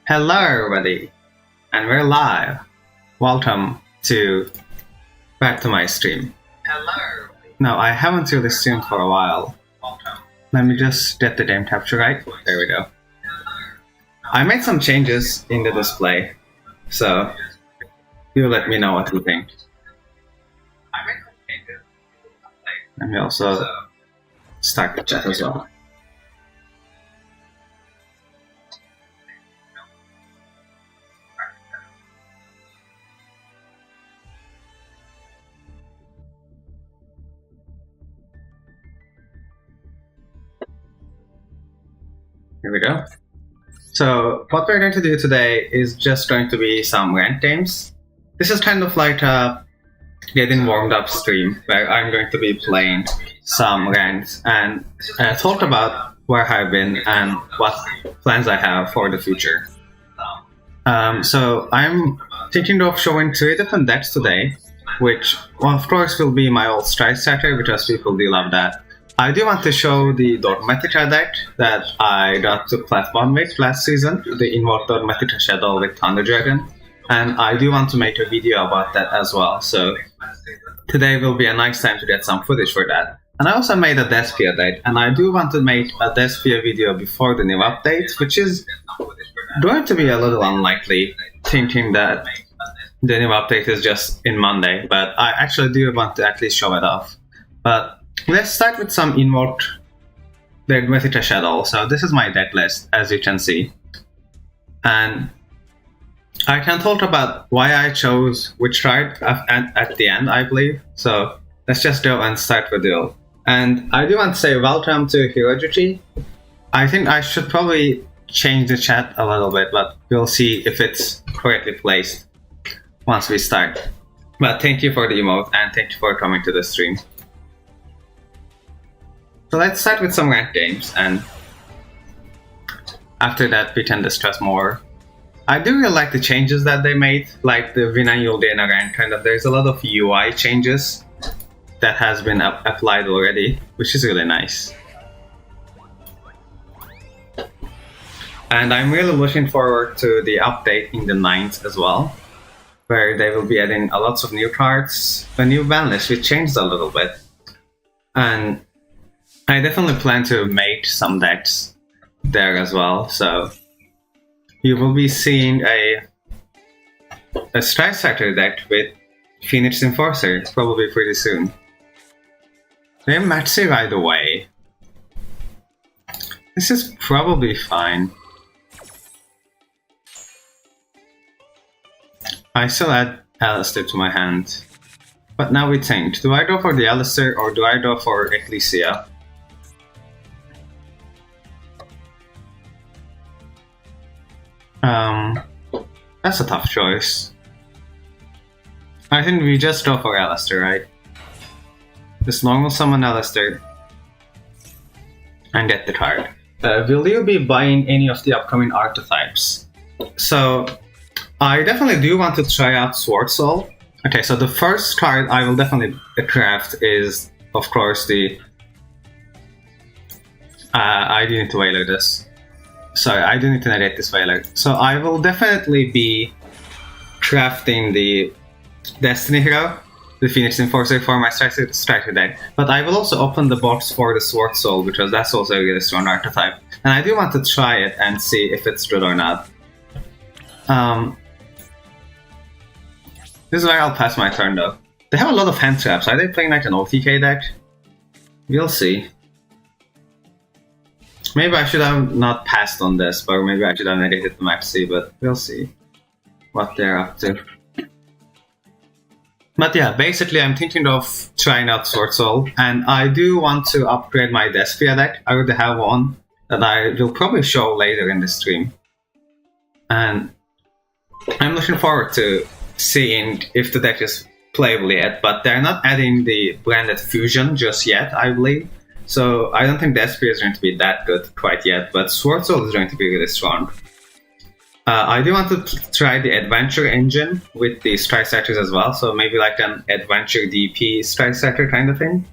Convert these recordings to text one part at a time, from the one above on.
Hello everybody, and we're live. Welcome to back to my stream. Hello. Now I haven't really streamed for a while. Let me just get the game capture right. There we go. I made some changes in the display, so you let me know what you think. Let me also start the chat as well. Here we go. So what we're going to do today is just going to be some ranked games. This is kind of like a getting warmed up stream where I'm going to be playing some ranked and talk about where I've been and what plans I have for the future. So I'm thinking of showing 3 different decks today, which of course will be my old Strike Starter because people do love that. I do want to show the Dogmatica deck that I got to Plat 1 with last season, the Invoke Dogmatica Shadow with Thunder Dragon, and I do want to make a video about that as well, so today will be a nice time to get some footage for that. And I also made a Despia deck, and I do want to make a Despia video before the new update, which is going to be a little unlikely, thinking that the new update is just in Monday, but I actually do want to at least show it off. But let's start with some Invoked Dogmatica Shadow. So this is my deck list, as you can see. And I can talk about why I chose which card at the end, I believe. So let's just go and start with Duel. And I do want to say welcome to Hirojuchi. I think I should probably change the chat a little bit, but we'll see if it's correctly placed once we start. But thank you for the emote and thank you for coming to the stream. So let's start with some ranked games, and after that we can discuss more. I do really like the changes that they made, like the Vinan Yuldena rank kind of. There's a lot of UI changes that has been applied already, which is really nice. And I'm really looking forward to the update in the 9th as well, where they will be adding a lots of new cards, a new ban list which changed a little bit. And I definitely plan to make some decks there as well, so you will be seeing a Strike Starter deck with Phoenix Enforcer probably pretty soon. They Maxi right away. This is probably fine. I still add Alistair to my hand. But now we think, do I go for the Alistair or do I go for Ecclesia? That's a tough choice. I think we just go for Alistair, right? Just normal summon Alistair and get the card. Will you be buying any of the upcoming archetypes? So, I definitely do want to try out Sword Soul. Okay, so the first card I will definitely craft is, of course, the... I do need to wailer this. Sorry, I do need to narrate this wailer. So I will definitely be crafting the Destiny Hero, the Phoenix Enforcer, for my Striker deck. But I will also open the box for the Sword Soul, because that's also a really strong archetype. And I do want to try it and see if it's good or not. This is where I'll pass my turn though. They have a lot of hand traps. Are they playing like an OTK deck? We'll see. Maybe I should have not passed on this, or maybe I should have narrated the Maxi, but we'll see what they're up to. But yeah, basically I'm thinking of trying out Sword Soul, and I do want to upgrade my Despia deck. I already have one that I will probably show later in the stream. And I'm looking forward to seeing if the deck is playable yet, but they're not adding the branded fusion just yet, I believe. So I don't think Despia is going to be that good quite yet, but Sword Soul is going to be really strong. I do want to try the Adventure engine with the Strike Starters as well, so maybe like an Adventure DP Strike Starter kind of thing.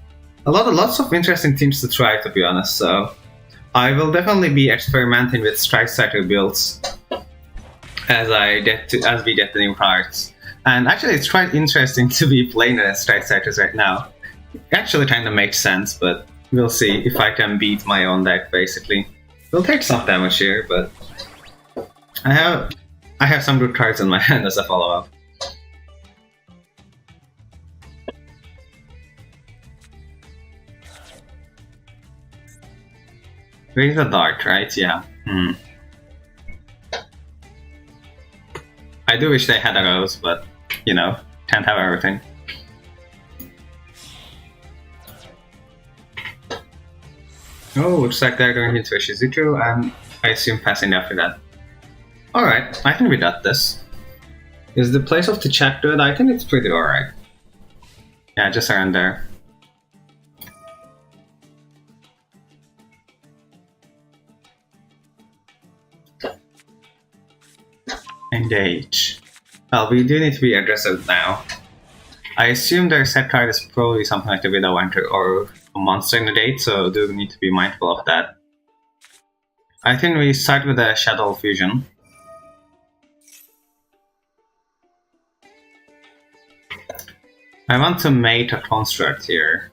Lots of interesting themes to try, to be honest, so I will definitely be experimenting with Strike Starter builds as we get the new cards. And actually, it's quite interesting to be playing as Strike Setters right now. It actually kind of makes sense, but we'll see if I can beat my own deck. Basically, we'll take some damage here, but I have some good cards in my hand as a follow-up. Raise the Dart, right? Yeah. I do wish they had a Rose, but, you know, can't have everything. Oh, looks like they're going into a Shizuku, and I assume passing after that. Alright, I think we got this. Is the place of the check good? I think it's pretty alright. Yeah, just around there. Engage. Well, we do need to be aggressive now. I assume their set card is probably something like the Widow Hunter or a monster in the date, so do need to be mindful of that. I think we start with a Shadow Fusion. I want to mate a construct here,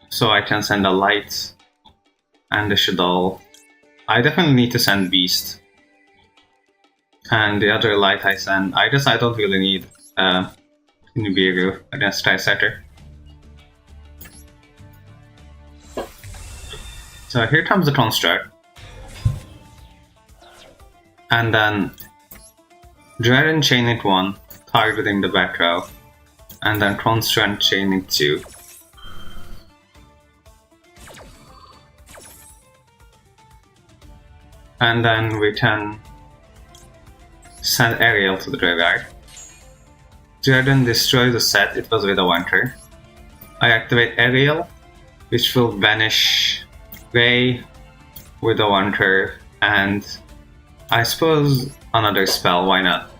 so I can send a Light and a Shadow. I definitely need to send Beast. And the other Light I send, I don't really need Nibiru against Tri-Setter. So here comes the construct. And then Dragon Chain it 1, targeting the back row. And then construct Chain it 2. And then we can send Ariel to the graveyard. Dragon destroys the set, it was with a Wanker. I activate Ariel, which will banish Ray with a Wanker, and I suppose another spell, why not?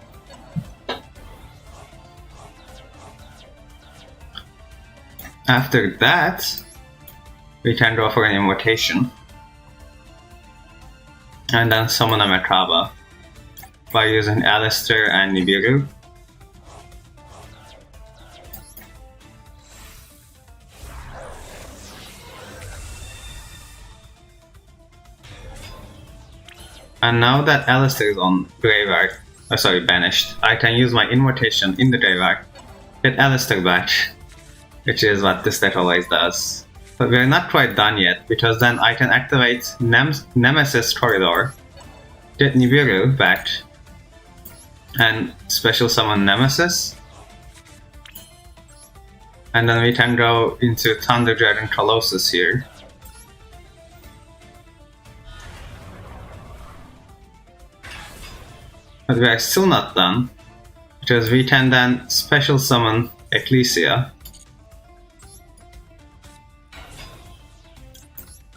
After that, we can go for an invocation. And then summon a Merkaba by using Alistair and Nibiru. And now that Alistair is on graveyard, banished, I can use my invocation in the graveyard, get Alistair back, which is what this deck always does. But we're not quite done yet, because then I can activate Nemesis Corridor, get Nibiru back, and special summon Nemesis. And then we can go into Thunder Dragon Colossus here. But we are still not done, because we can then special summon Ecclesia.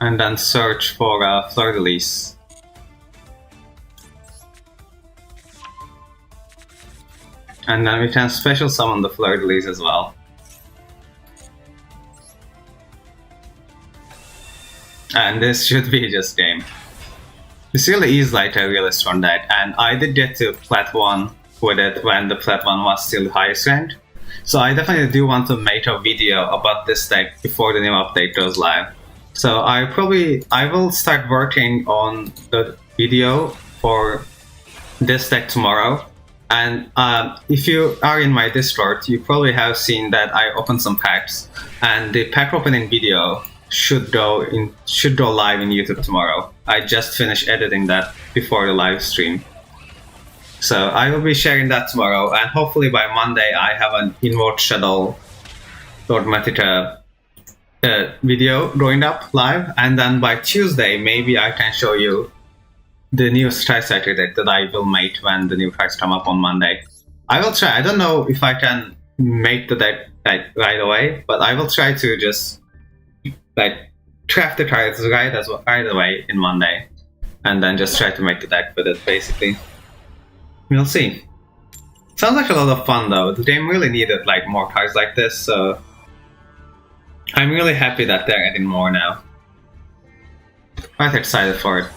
And then search for Fleur-de-Lis. And then we can special summon the Fleur-de-Lis as well. And this should be just game. This really is like a really strong deck, and I did get to Plat 1 with it when the Plat 1 was still highest ranked. So I definitely do want to make a video about this deck before the new update goes live. So I will start working on the video for this deck tomorrow. And if you are in my Discord, you probably have seen that I opened some packs, and the pack opening video should go live in YouTube tomorrow. I just finished editing that before the live stream. So I will be sharing that tomorrow, and hopefully by Monday I have an Invoke Shadow Dogmatica video going up live, and then by Tuesday maybe I can show you the new Tri-Setter deck that I will make when the new cards come up on Monday. I will try. I don't know if I can make the deck right away, but I will try to just craft the cards right away in Monday, and then just try to make the deck with it. Basically, we'll see. Sounds like a lot of fun though. The game really needed more cards like this, so I'm really happy that they're adding more now. Quite excited for it.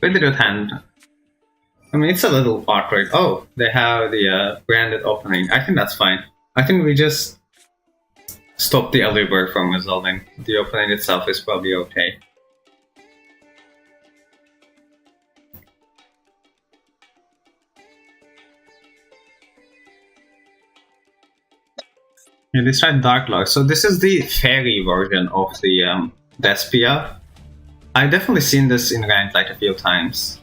Pretty good hand. I mean, it's a little awkward. Oh, they have the branded opening. I think that's fine. I think we just stop the early bird from resolving. The opening itself is probably okay. Yeah, let's try Dark Lord. So this is the fairy version of the Despia. I've definitely seen this in ranked like a few times.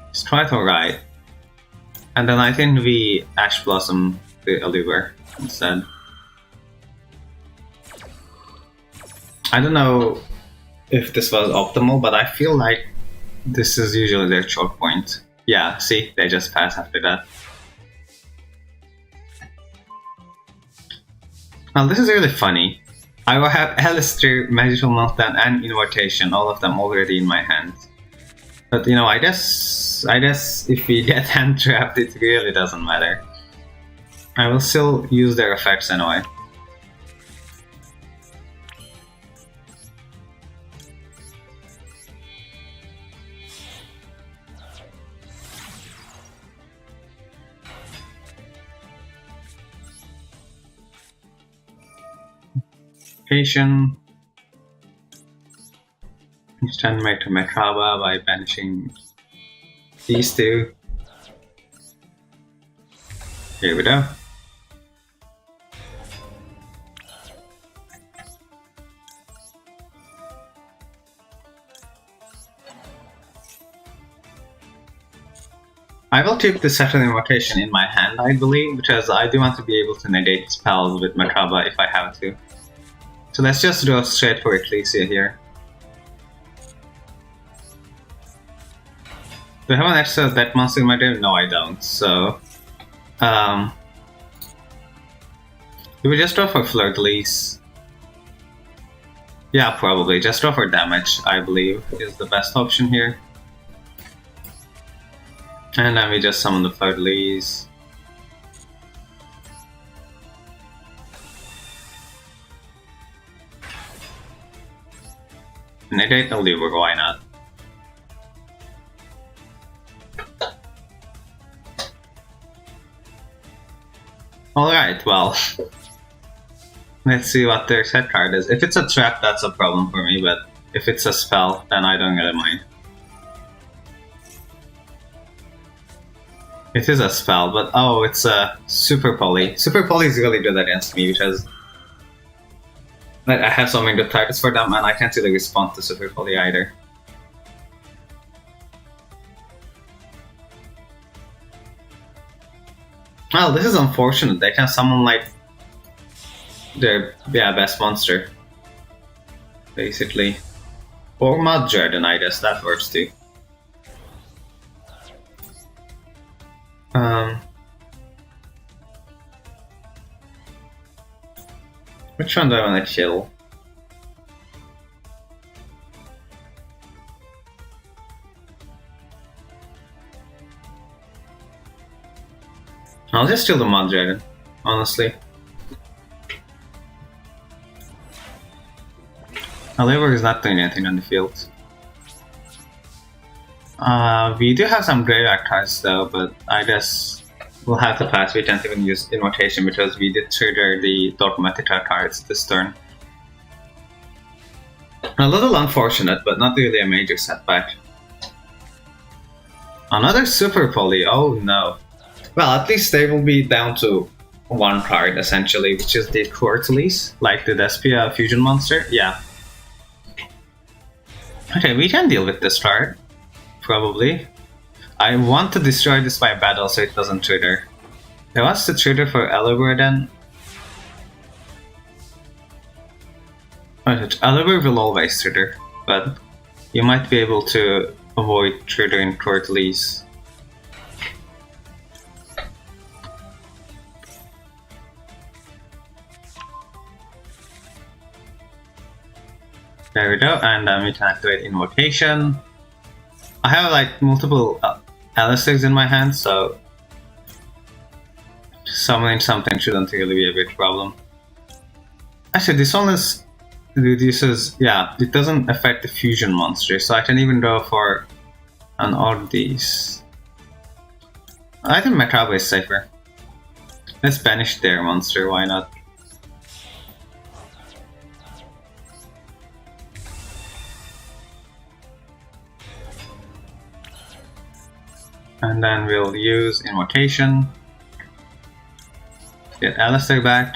Let's try it alright. And then I think we Ash Blossom the Oliver instead. I don't know if this was optimal, but I feel like this is usually their choke point. Yeah, see, they just pass after that. Well, this is really funny. I will have Alistair, Magical Meltdown, and Invitation, all of them already in my hand. But you know, I guess if we get hand trapped, it really doesn't matter. I will still use their effects anyway. Patient. Extend to Makraba by banishing these two. Here we go. I will keep the second invocation in my hand, I believe, because I do want to be able to negate spells with Makraba if I have to. So let's just go straight for Ecclesia here. Do I have an extra dead monster in my game? No, I don't. So, do we just draw for Fleur-de-Lis? Yeah, probably. Just draw for damage, I believe, is the best option here. And then we just summon the Fleur-de-Lis. Negate the Lever, why not? Alright, well, let's see what their set card is. If it's a trap, that's a problem for me, but if it's a spell, then I don't really mind. It is a spell, but oh, it's a Super Poly. Super Poly is really good against me because I have so many good targets for them and I can't really respond to Super Poly either. Well, this is unfortunate. They can summon like their best monster, basically. Or Mud Dragon, I guess that works too. Which one do I want to kill? I'll just kill the Mud Dragon, honestly. Oliver is not doing anything on the field. We do have some graveyard cards though, but I guess we'll have to pass. We can't even use Invocation because we did trigger the Dogmatica cards this turn. A little unfortunate, but not really a major setback. Another Super Poly, oh no. Well, at least they will be down to one card, essentially, which is the Quartz, like the Despia fusion monster. Yeah. Okay, we can deal with this card. Probably. I want to destroy this by battle so it doesn't trigger. I want to trigger for Elibur then. Elibur will always trigger, but you might be able to avoid triggering Quartz. There we go, and then we can activate Invocation. I have like multiple Alistairs in my hand, so summoning something shouldn't really be a big problem. Actually, this one is reduces, yeah, it doesn't affect the fusion monster, so I can even go for an odd these. I think Maccabre is safer. Let's banish their monster, why not? And then we'll use Invocation. Get Alistair back.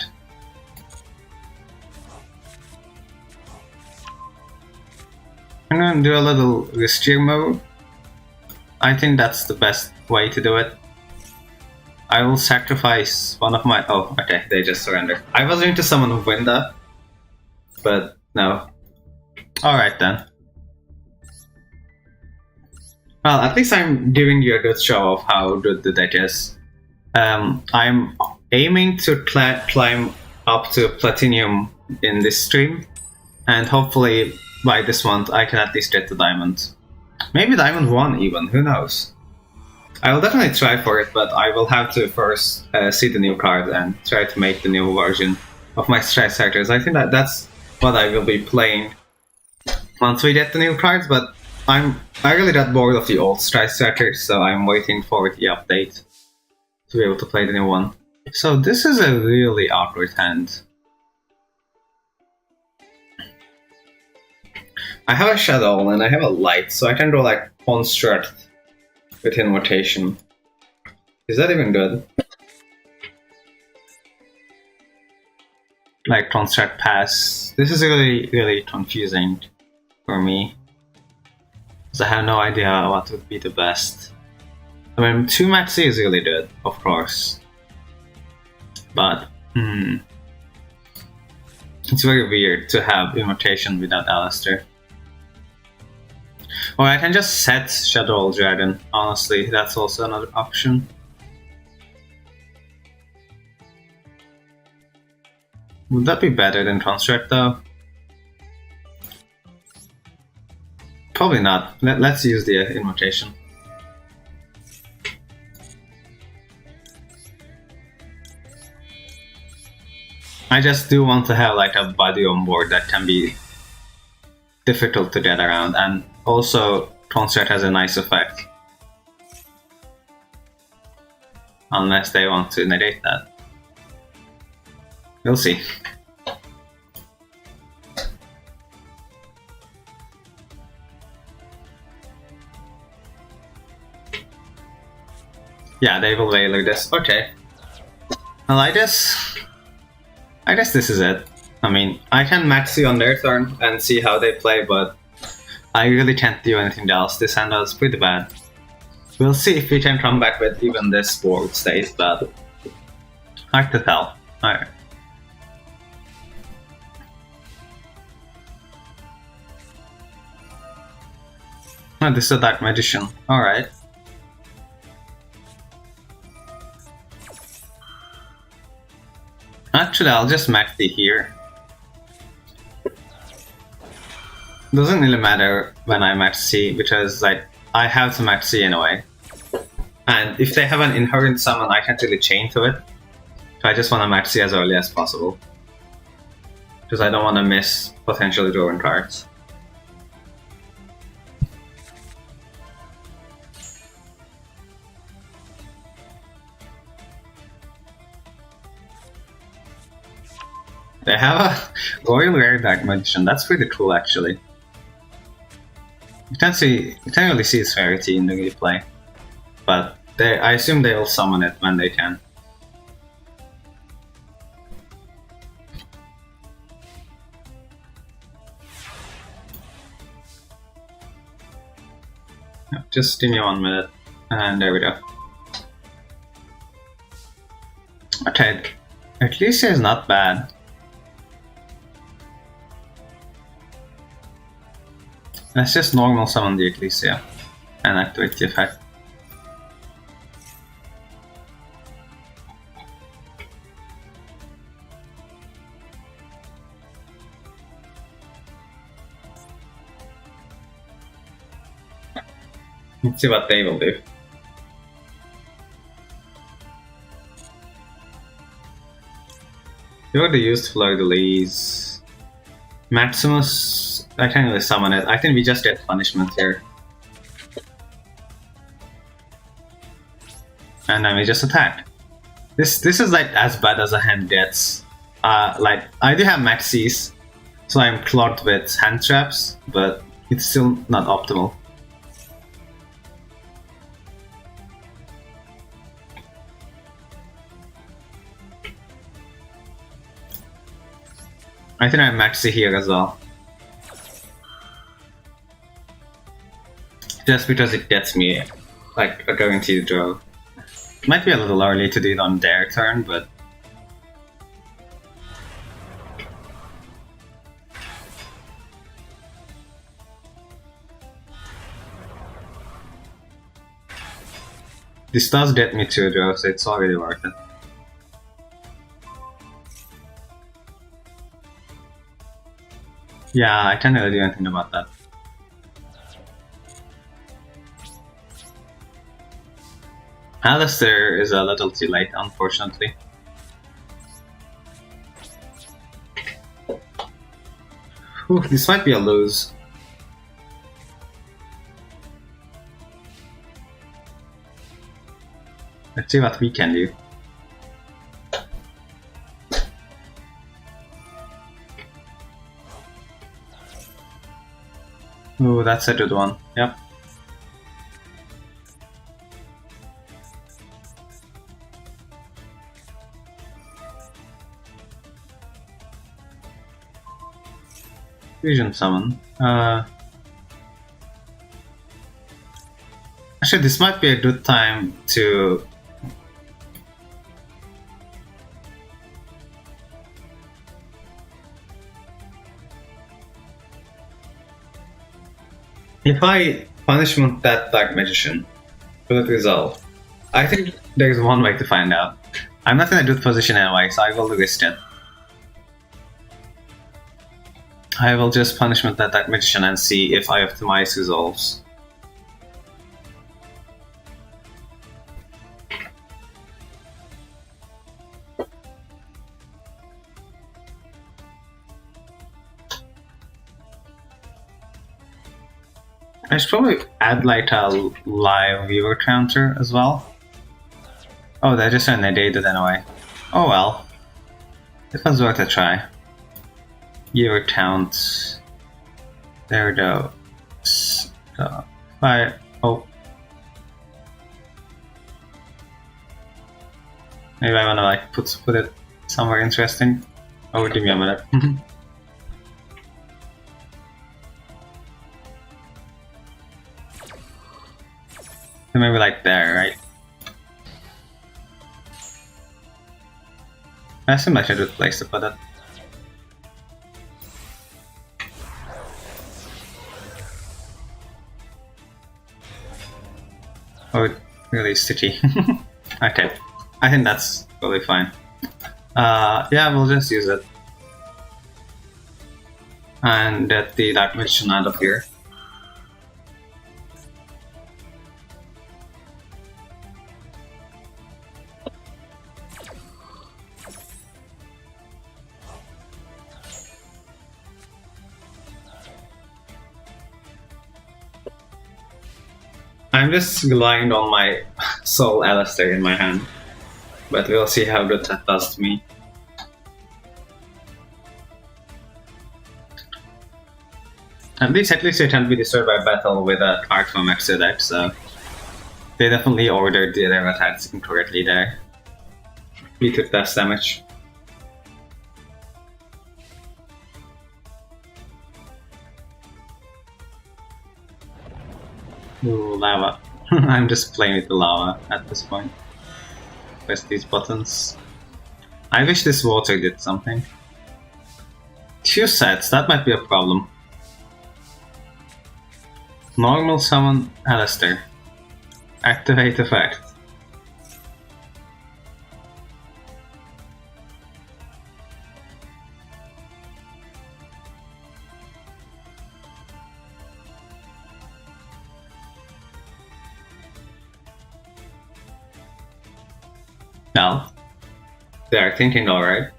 I'm gonna do a little riskier move. I think that's the best way to do it. I will sacrifice one of my... Oh, okay, they just surrendered. I was going to summon Winda, but no. Alright then. Well, at least I'm giving you a good show of how good the deck is. I'm aiming to climb up to Platinum in this stream, and hopefully by this month I can at least get to Diamond. Maybe Diamond 1 even, who knows? I will definitely try for it, but I will have to first see the new card and try to make the new version of my strike characters. I think that's what I will be playing once we get the new cards, but I really got bored of the old strike characters, so I'm waiting for the update to be able to play the new one. So this is a really awkward hand. I have a Shadow and I have a Light, so I can go like Construct with Invocation. Is that even good? Like Construct Pass. This is really confusing for me, because I have no idea what would be the best. I mean, 2 Maxi is really good, of course. But, it's very weird to have Invocation without Alistair. Or I can just set Shadow Dragon, honestly, that's also another option. Would that be better than Construct though? Probably not. Let's use the Invocation. I just do want to have like a body on board that can be difficult to get around, and also Construct has a nice effect. Unless they want to negate that. We'll see. Yeah, they will Veiler this. Okay. Well, I guess this is it. I mean, I can Maxi on their turn and see how they play, but I really can't do anything else. This hand was pretty bad. We'll see if we can come back with even this board stays bad. Hard to tell. Alright. Oh, this is a Dark Magician. Alright. Actually, I'll just Maxi here. Doesn't really matter when I Maxi, because like I have to Maxi anyway. And if they have an inherent summon, I can't really chain to it. So I just want to Maxi as early as possible. Because I don't want to miss potentially drawing cards. They have a Royal Rare Dark Magician. That's pretty cool, actually. You can't really see its rarity in the replay, but I assume they will summon it when they can. Just give me 1 minute, and there we go. Okay, Ecclesia is not bad. Let's just normal summon the Ecclesia and activate the effect. Let's see what they will do. We already used Fleur de Lis. Maximus, I can't really summon it. I think we just get punishment here. And then we just attack. This is like as bad as a hand gets. Like I do have maxis, so I'm clogged with hand traps, but it's still not optimal. I think I'm maxi here as well. Just because it gets me like a guaranteed draw. Might be a little early to do it on their turn, but this does get me 2 draws, so it's already worth it. Yeah, I can't really do anything about that. Alistair is a little too late, unfortunately. Whew, this might be a lose. Let's see what we can do. Ooh, that's a good one. Yep. Fusion summon. Actually, this might be a good time to... If I punishment that Dark Magician, will it resolve? I think there is one way to find out. I'm not in a good position anyway, so I will risk it. I will just punishment that Dark Magician and see if I optimize resolves. I should probably add like a live viewer counter as well. Oh, they just negated anyway. Oh well. It was worth a try. Viewer count. There we go. So, oh. Maybe I wanna like put it somewhere interesting. Oh, give me a minute. So maybe like there, right? That seems like a good place to put it. Oh, it's really sticky. Okay, I think that's totally fine. Yeah, we'll just use it. And get the Dark Magician out of here. I'm just relying on my Soul Alistair in my hand, but we'll see how good that does to me. At least it can't be destroyed by battle with a card from extra deck, so they definitely ordered the other attacks incorrectly there. We took less damage. Ooh, lava. I'm just playing with the lava at this point. Press these buttons. I wish this water did something. 2 sets, that might be a problem. Normal summon Alistair. Activate effect. Well, they are thinking alright.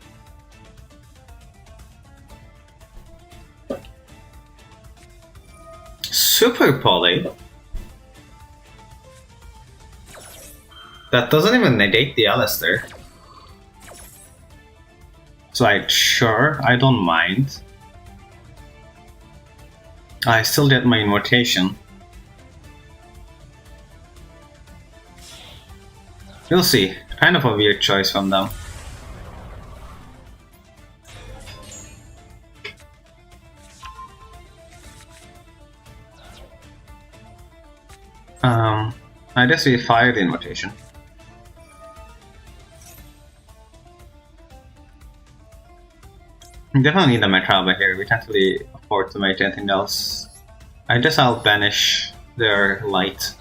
super poly. That doesn't even negate the Alistair. So sure, I don't mind. I still get my invitation. We'll see. Kind of a weird choice from them. I guess we fired the invitation. We definitely need a Metraba here. We can't really afford to make anything else. I guess I'll banish their light.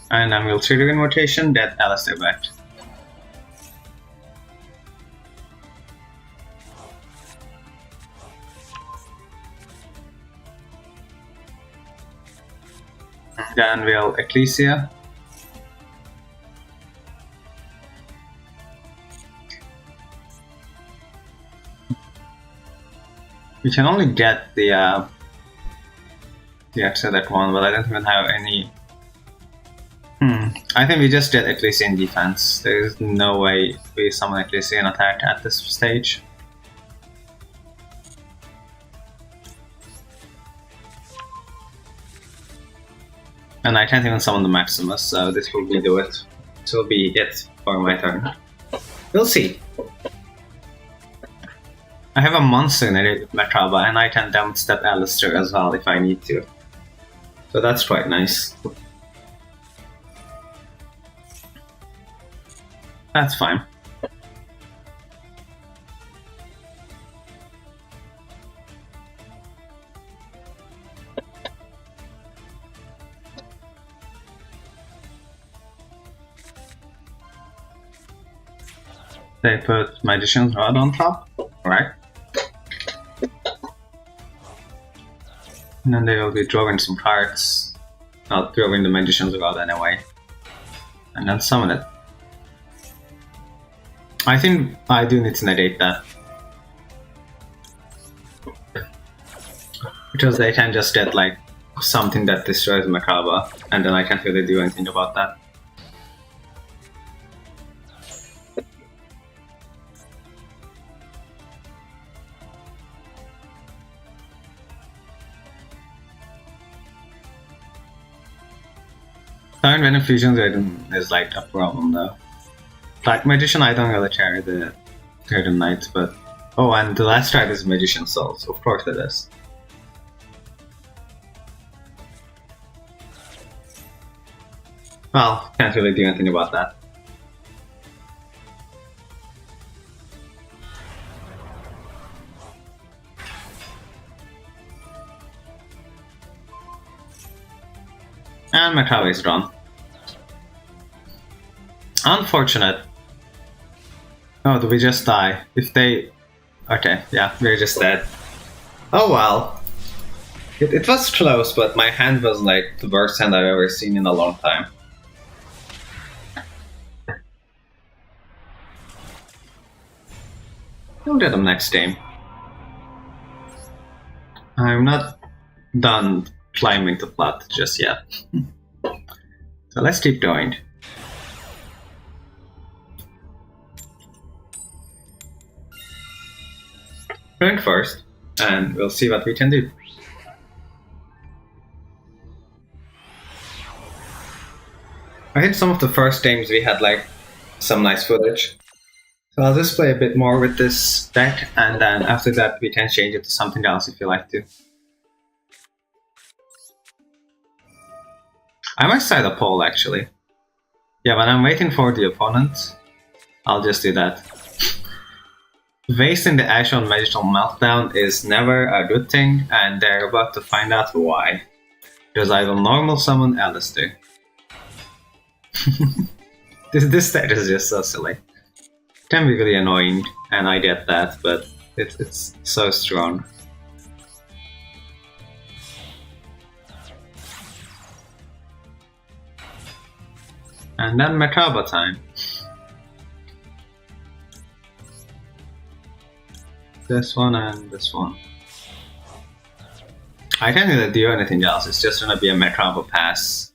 And then we'll trigger invitation, get Alistair back. Then we'll Ecclesia. We can only get the Exodus one, but I don't even have any. I think we just get Ecclesia in defense. There is no way we summon Ecclesia and attack at this stage. And I can't even summon the Maximus, so this will be do it. This will be it for my turn. We'll see. I have a monster in Metraba, and I can damage step Alistair as well if I need to. So that's quite nice. That's fine. They put Magician's Rod on top, right? And then they will be drawing some cards. Not drawing the Magician's Rod anyway. And then summon it. I think I do need to negate that. Because they can just get like something that destroys Makaba, and then I can't really do anything about that. Current Venom Fusions is like a problem though. Like Magician, I don't really carry the Curtain Knight, but oh, and the last card is Magician Souls. Of course it is. Well, can't really do anything about that. And Makaba is drawn. Unfortunate. Oh, do we just die? If they... Okay, yeah, we're just dead. Oh well. It was close, but my hand was like the worst hand I've ever seen in a long time. We'll get them next game. I'm not done climbing the plot just yet. So let's keep going. Going first, and we'll see what we can do. I think some of the first games we had like some nice footage. So I'll just play a bit more with this deck, and then after that we can change it to something else if you like to. I might start a poll actually. Yeah, when I'm waiting for the opponent, I'll just do that. Wasting the ash on Magical Meltdown is never a good thing, and they're about to find out why. Because I will normal summon Alistair. This stat is just so silly. It can be really annoying, and I get that, but it's so strong. And then Metraba time. This one and this one. I can't really do anything else, it's just gonna be a Metraba pass.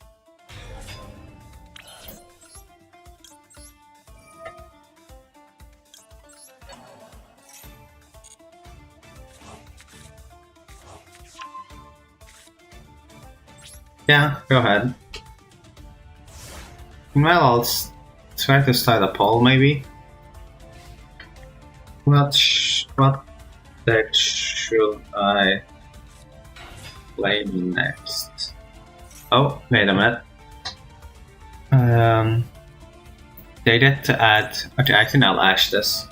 Yeah, go ahead. Well, I'll try to start a poll, maybe. What deck should I play next? Oh, wait a minute. They get to add. Okay, I think I'll ash this.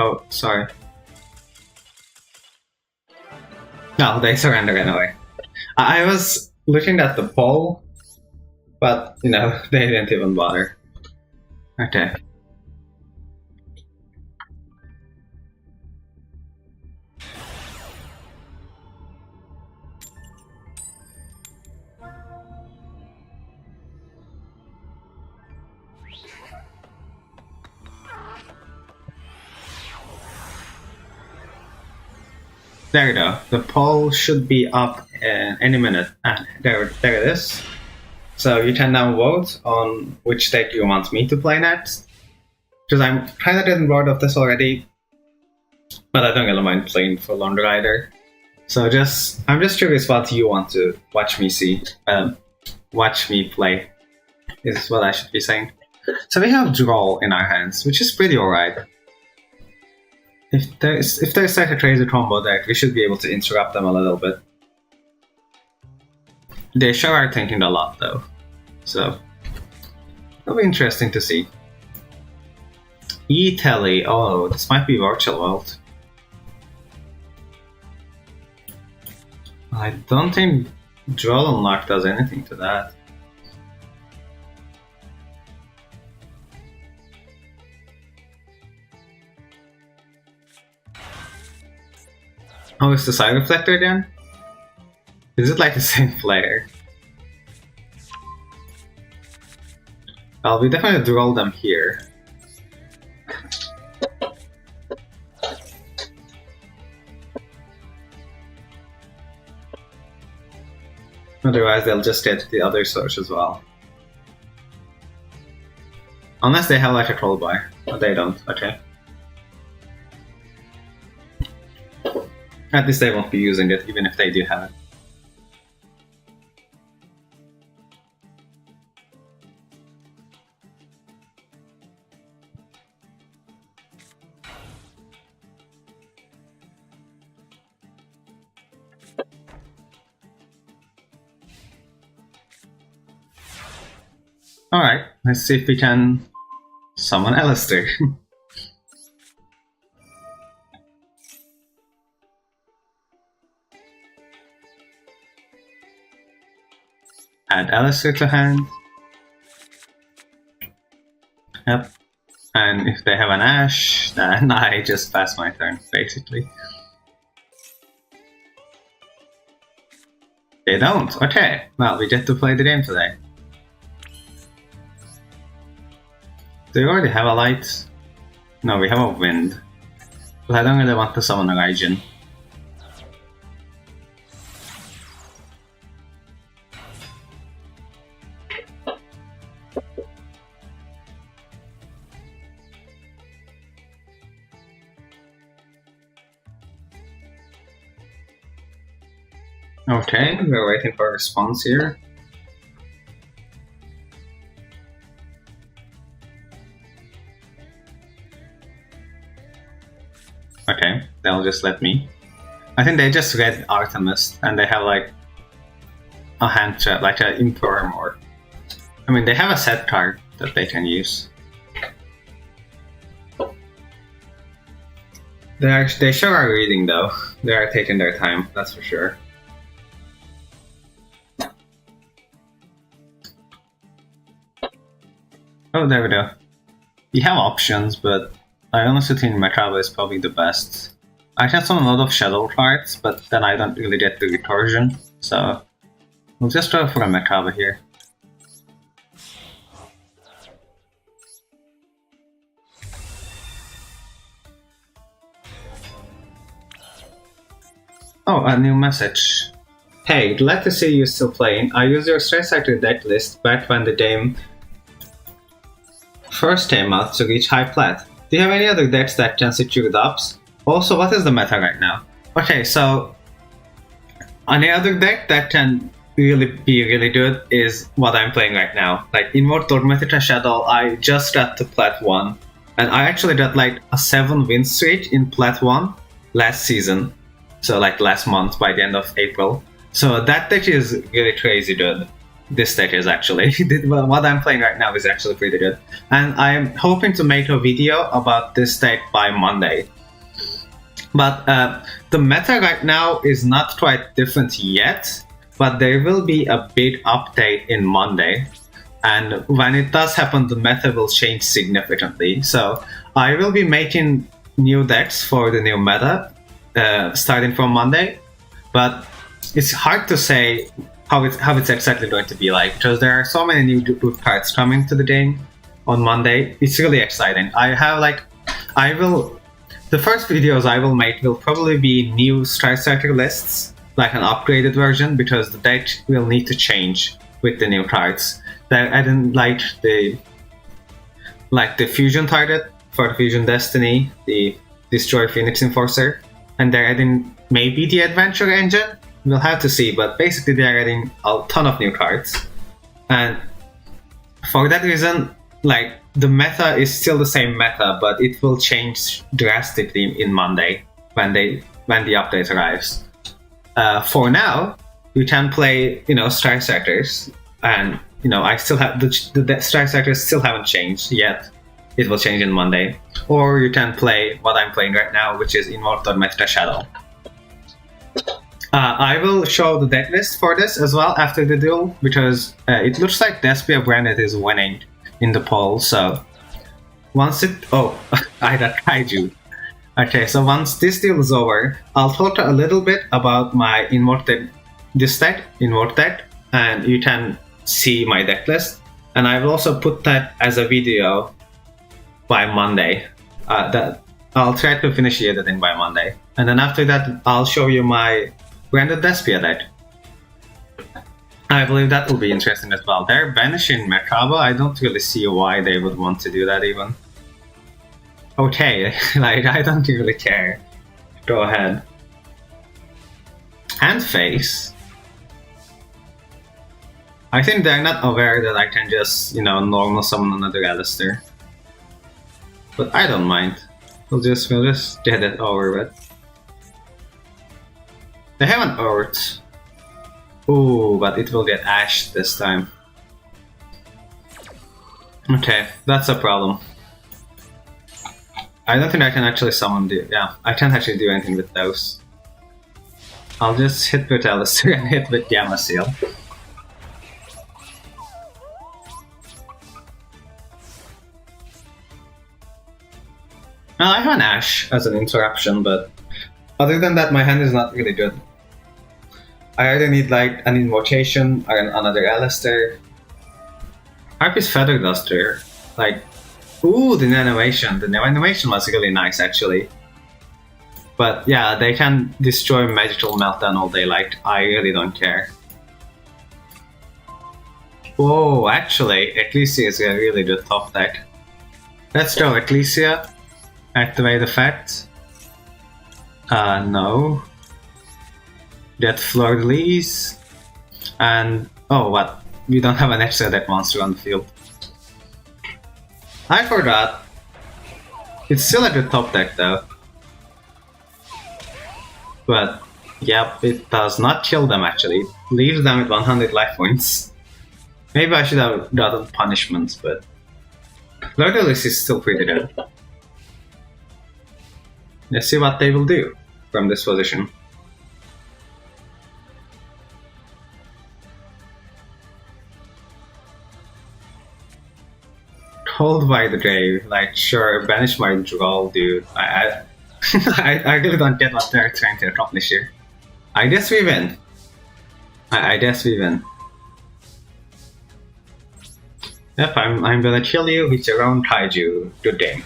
Oh, sorry. No, they surrender anyway. I was looking at the poll, but you know, they didn't even bother. Okay. There you go. The poll should be up any minute. Ah, there it is. So you can now vote on which deck you want me to play next. Because I'm kind of getting bored of this already, but I don't really mind playing for longer either. So I'm just curious what you want to watch me see, watch me play, is what I should be saying. So we have Draw in our hands, which is pretty alright. If there's like a crazy combo deck, we should be able to interrupt them a little bit. They sure are thinking a lot though, so it'll be interesting to see. E-Telly, oh, this might be Virtual World. I don't think Draw Unlock does anything to that. Oh, it's the Side Reflector again? Is it like the same player? Well, we definitely draw them here. Otherwise, they'll just get the other source as well. Unless they have like a troll buy. But they don't, okay. At least they won't be using it, even if they do have it. Alright, let's see if we can summon Alistair. Add Alistair to hand. Yep. And if they have an Ash, then I just pass my turn, basically. They don't? Okay. Well, we get to play the game today. Do we already have a light? No, we have a wind. But I don't really want to summon a Raijin. Okay, we're waiting for a response here. Okay, they'll just let me. I think they just read Artemis and they have like a hand trap, like an Imperm, or I mean they have a set card that they can use. They sure are reading though. They are taking their time, that's for sure. Oh, there we go. You have options, but I honestly think Metrava is probably the best. I can summon a lot of Shadow cards, but then I don't really get the recursion, so we'll just go for a Metrava here. Oh, a new message. Hey, glad to see you still playing. I used your Stress Factor deck list back when the game first came out to reach high plat. Do you have any other decks that can secure dubs? Also, what is the meta right now? Okay, so any other deck that can really be really good is what I'm playing right now. Like Inward Dogmatica Shadow, I just got to plat 1. And I actually got like a 7 win streak in plat 1 last season. So like last month by the end of April. So that deck is really crazy good. This deck is actually, what I'm playing right now is actually pretty good. And I'm hoping to make a video about this deck by Monday. But the meta right now is not quite different yet, but there will be a big update in Monday. And when it does happen, the meta will change significantly. So I will be making new decks for the new meta starting from Monday. But it's hard to say how it's exactly going to be like, because there are so many new good cards coming to the game on Monday. It's really exciting. The first videos I will make will probably be new Strike Striker lists, like an upgraded version, because the deck will need to change with the new cards. I didn't like the fusion target for the Fusion Destiny, the Destroy Phoenix Enforcer, and they're adding maybe the Adventure Engine. We'll have to see, but basically they're adding a ton of new cards. And for that reason, like, the meta is still the same meta, but it will change drastically in Monday when the update arrives. For now, you can play, Strike Sectors, and I still have the Strike Sectors still haven't changed yet. It will change in Monday. Or you can play what I'm playing right now, which is Immortal Metra Shadow. I will show the deck list for this as well after the duel, because it looks like Despia Branded is winning in the poll, so once it... Oh, I got Kaiju. Okay, so once this deal is over, I'll talk a little bit about my Invert deck, and you can see my deck list. And I will also put that as a video by Monday. That I'll try to finish the editing by Monday. And then after that, I'll show you my Branded Despia deck. I believe that will be interesting as well. They're banishing Merkaba. I don't really see why they would want to do that even. Okay, like, I don't really care. Go ahead. And face. I think they're not aware that I can just, normal summon another Alistair. But I don't mind. We'll just get it over with. They have an Earth. Ooh, but it will get Ash this time. Okay, that's a problem. I don't think I can actually summon I can't actually do anything with those. I'll just hit with Alistair and hit with Gamma Seal. Well, I have an Ash as an interruption, but other than that, my hand is not really good. I either need like an Invocation or another Alistair. Harpy's Feather Duster. Like, ooh, the animation. The animation was really nice actually. But yeah, they can destroy Magical Meltdown all they like. I really don't care. Oh, actually, Ecclesia is a really good top deck. Let's go, Ecclesia. Activate effect. No. Get Fleur de Lis. And oh, what? We don't have an extra deck monster on the field. I forgot. It's still a good top deck though. But yep, it does not kill them actually. It leaves them with 100 life points. Maybe I should have gotten punishments, but Fleur de Lis is still pretty good. Let's see what they will do from this position. Hold by the grave. Like, sure, banish my draw, dude. I really don't get what they're trying to accomplish here. I guess we win. I guess we win. Yep, I'm gonna kill you with your own kaiju. Good day.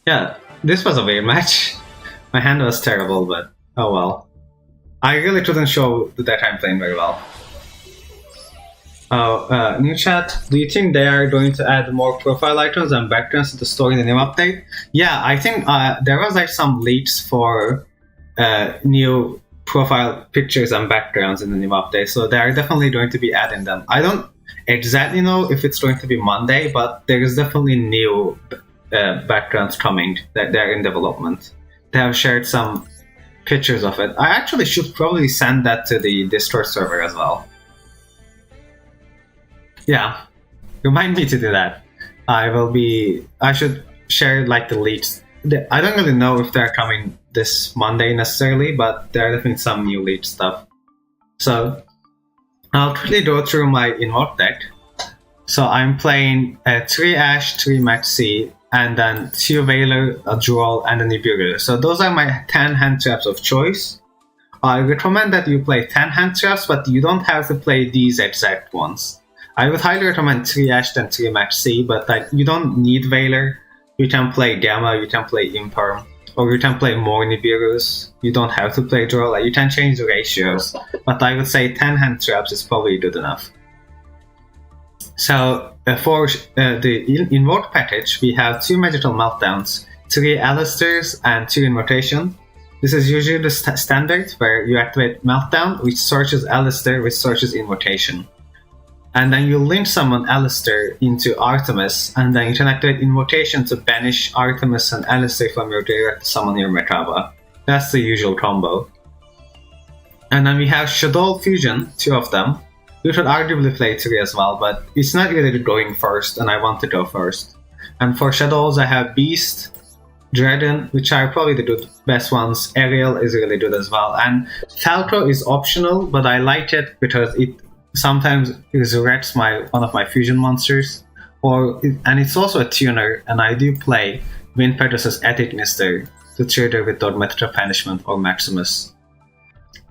Yeah, this was a weird match. My hand was terrible, but oh well. I really couldn't show that I'm playing very well. Oh, new chat. Do you think they are going to add more profile icons and backgrounds to the story in the new update? Yeah, I think there was like some leaks for new profile pictures and backgrounds in the new update, so they are definitely going to be adding them. I don't exactly know if it's going to be Monday, but there is definitely new backgrounds coming that they're in development. They have shared some pictures of it. I actually should probably send that to the Discord server as well. Yeah, remind me to do that. I should share like the leaks. I don't really know if they're coming this Monday necessarily, but there are definitely some new leak stuff. So I'll quickly go through my invoke deck. So I'm playing a 3 Ash, 3 Maxi, and then 2 Veiler, a Duel, and a Nibiru. So those are my 10 hand traps of choice. I recommend that you play 10 hand traps, but you don't have to play these exact ones. I would highly recommend 3 Ash and 3 Maxi, but like, you don't need Veiler. You can play Gamma, you can play Imperm, or you can play more Nibirus. You don't have to play Draw, like, you can change the ratios, but I would say 10 hand traps is probably good enough. So for the Invoke package, we have 2 Magical Meltdowns, 3 Alistairs, and 2 Invocation. This is usually the standard, where you activate Meltdown, which searches Alistair, which searches Invocation. And then you link summon Alistair into Artemis, and then you can activate Invocation to banish Artemis and Alistair from your graveyard to summon your Merkaba. That's the usual combo. And then we have Shadow Fusion, 2 of them. You should arguably play 3 as well, but it's not really going first, and I want to go first. And for Shadows, I have Beast, Dragon, which are probably the best ones. Ariel is really good as well. And Falco is optional, but I like it because it sometimes resurrects one of my fusion monsters, and it's also a tuner, and I do play Wind Pegasus Ethic Mister to trigger with Dogmatica Punishment or Maximus.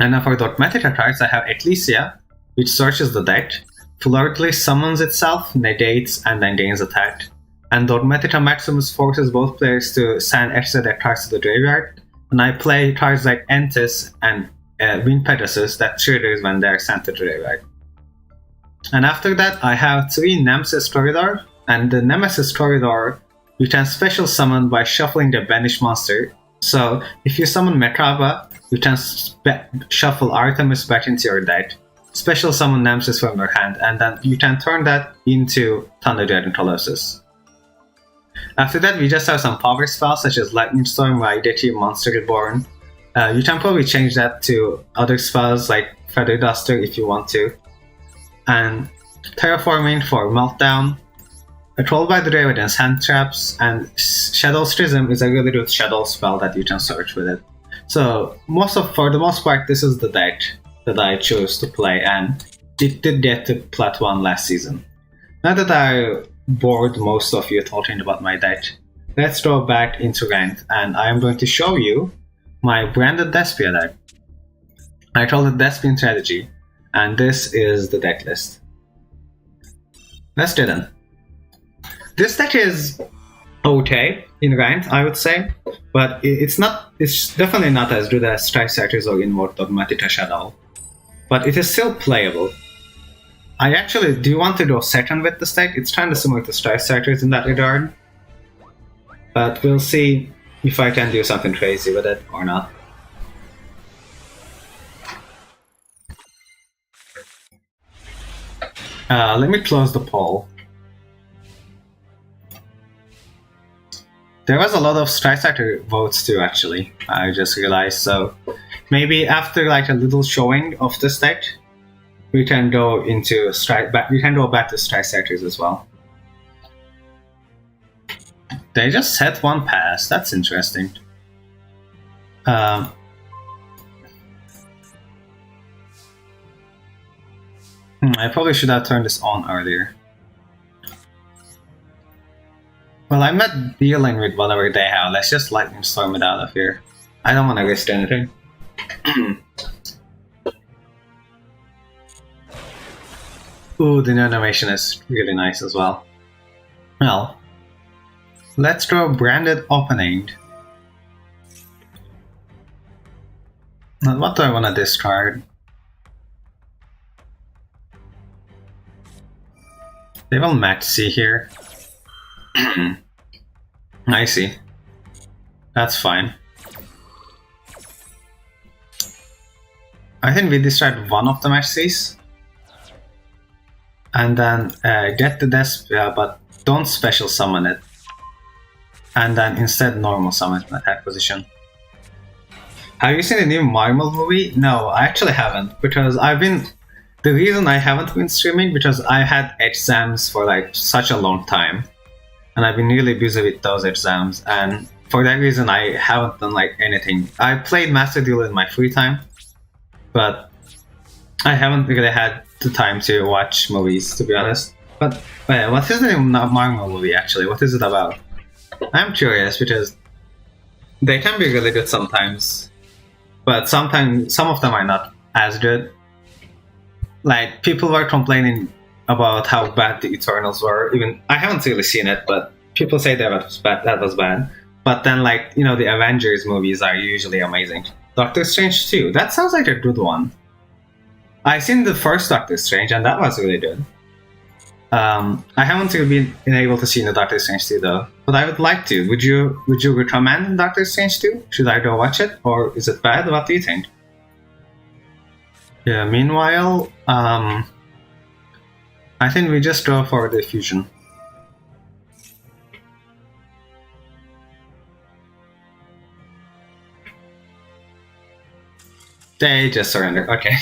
And then for Dogmatica cards, I have Ecclesia, which searches the deck, flirtily summons itself, negates, and then gains attack. And Dogmatica Maximus forces both players to send extra deck cards to the graveyard, and I play cards like Entis and Wind Pegasus that triggers when they are sent to the graveyard. And after that, I have 3 Nemesis Corridor, and the Nemesis Corridor you can special summon by shuffling the banished monster. So if you summon Merkaba, you can shuffle Artemis back into your deck, special summon Nemesis from your hand, and then you can turn that into Thunder Dragon Colossus. After that, we just have some power spells such as Lightning Storm, Raigeki, Monster Reborn. You can probably change that to other spells like Feather Duster if you want to. And Terraforming for Meltdown, Troll by the Grave against hand traps, and Shadow Schism is a really good shadow spell that you can search with it. So for the most part, this is the deck that I chose to play, and it did get to Plat 1 last season. Now that I bored most of you talking about my deck, let's go back into Ranked, and I am going to show you my branded Despia deck. I call it Despian Strategy, and this is the deck list. Let's get in. This deck is okay in Ranked, I would say, but it's definitely not as good as Strike Searchers or Invoke Dogmatica Shadow, but it is still playable. I actually do want to go second with this deck. It's kind of similar to Strike Searchers in that regard, but we'll see if I can do something crazy with it or not. Let me close the poll. There was a lot of Strike Searcher votes too, actually. I just realized, so maybe after like a little showing of this deck, we can go into we can go back to Strike Searchers as well. They just set 1 pass. That's interesting. I probably should have turned this on earlier. Well, I'm not dealing with whatever they have. Let's just lightning storm it out of here. I don't want to risk anything. Ooh, the new animation is really nice as well. Well, let's draw branded opening. Now, what do I want to discard? They will match C here. I see. That's fine. I think we discard one of the match Cs. And then get the Despia, but don't special summon it. And then instead normal summon attack position. Have you seen the new Marvel movie? No, I actually haven't, because the reason I haven't been streaming because I had exams for like such a long time. And I've been really busy with those exams, and for that reason I haven't done like anything. I played Master Duel in my free time, but I haven't really had the time to watch movies, to be honest. But what is the new Marvel movie actually? What is it about? I'm curious because they can be really good sometimes, but sometimes some of them are not as good. Like, people were complaining about how bad the Eternals were. Even I haven't really seen it, but people say that was bad. That was bad. But then, like, you know, the Avengers movies are usually amazing. Doctor Strange 2, that sounds like a good one. I've seen the first Doctor Strange, and that was really good. I haven't really been able to see the Doctor Strange 2 though, but I would like to. Would you recommend Doctor Strange 2? Should I go watch it, or is it bad? What do you think? Yeah. Meanwhile, I think we just go for the fusion. They just surrender. Okay.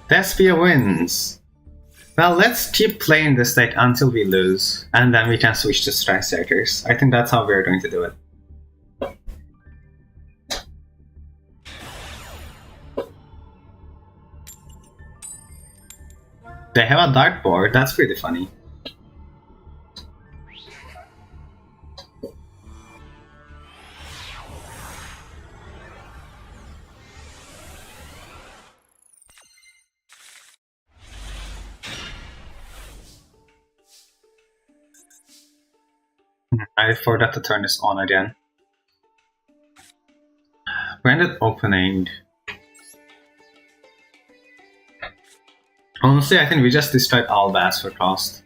Despia wins. Well, let's keep playing this deck until we lose, and then we can switch to Strike Strikers. I think that's how we're going to do it. They have a dark board, that's pretty funny. I forgot to turn this on again. Branded opening. Honestly, I think we just destroyed all bats for cost.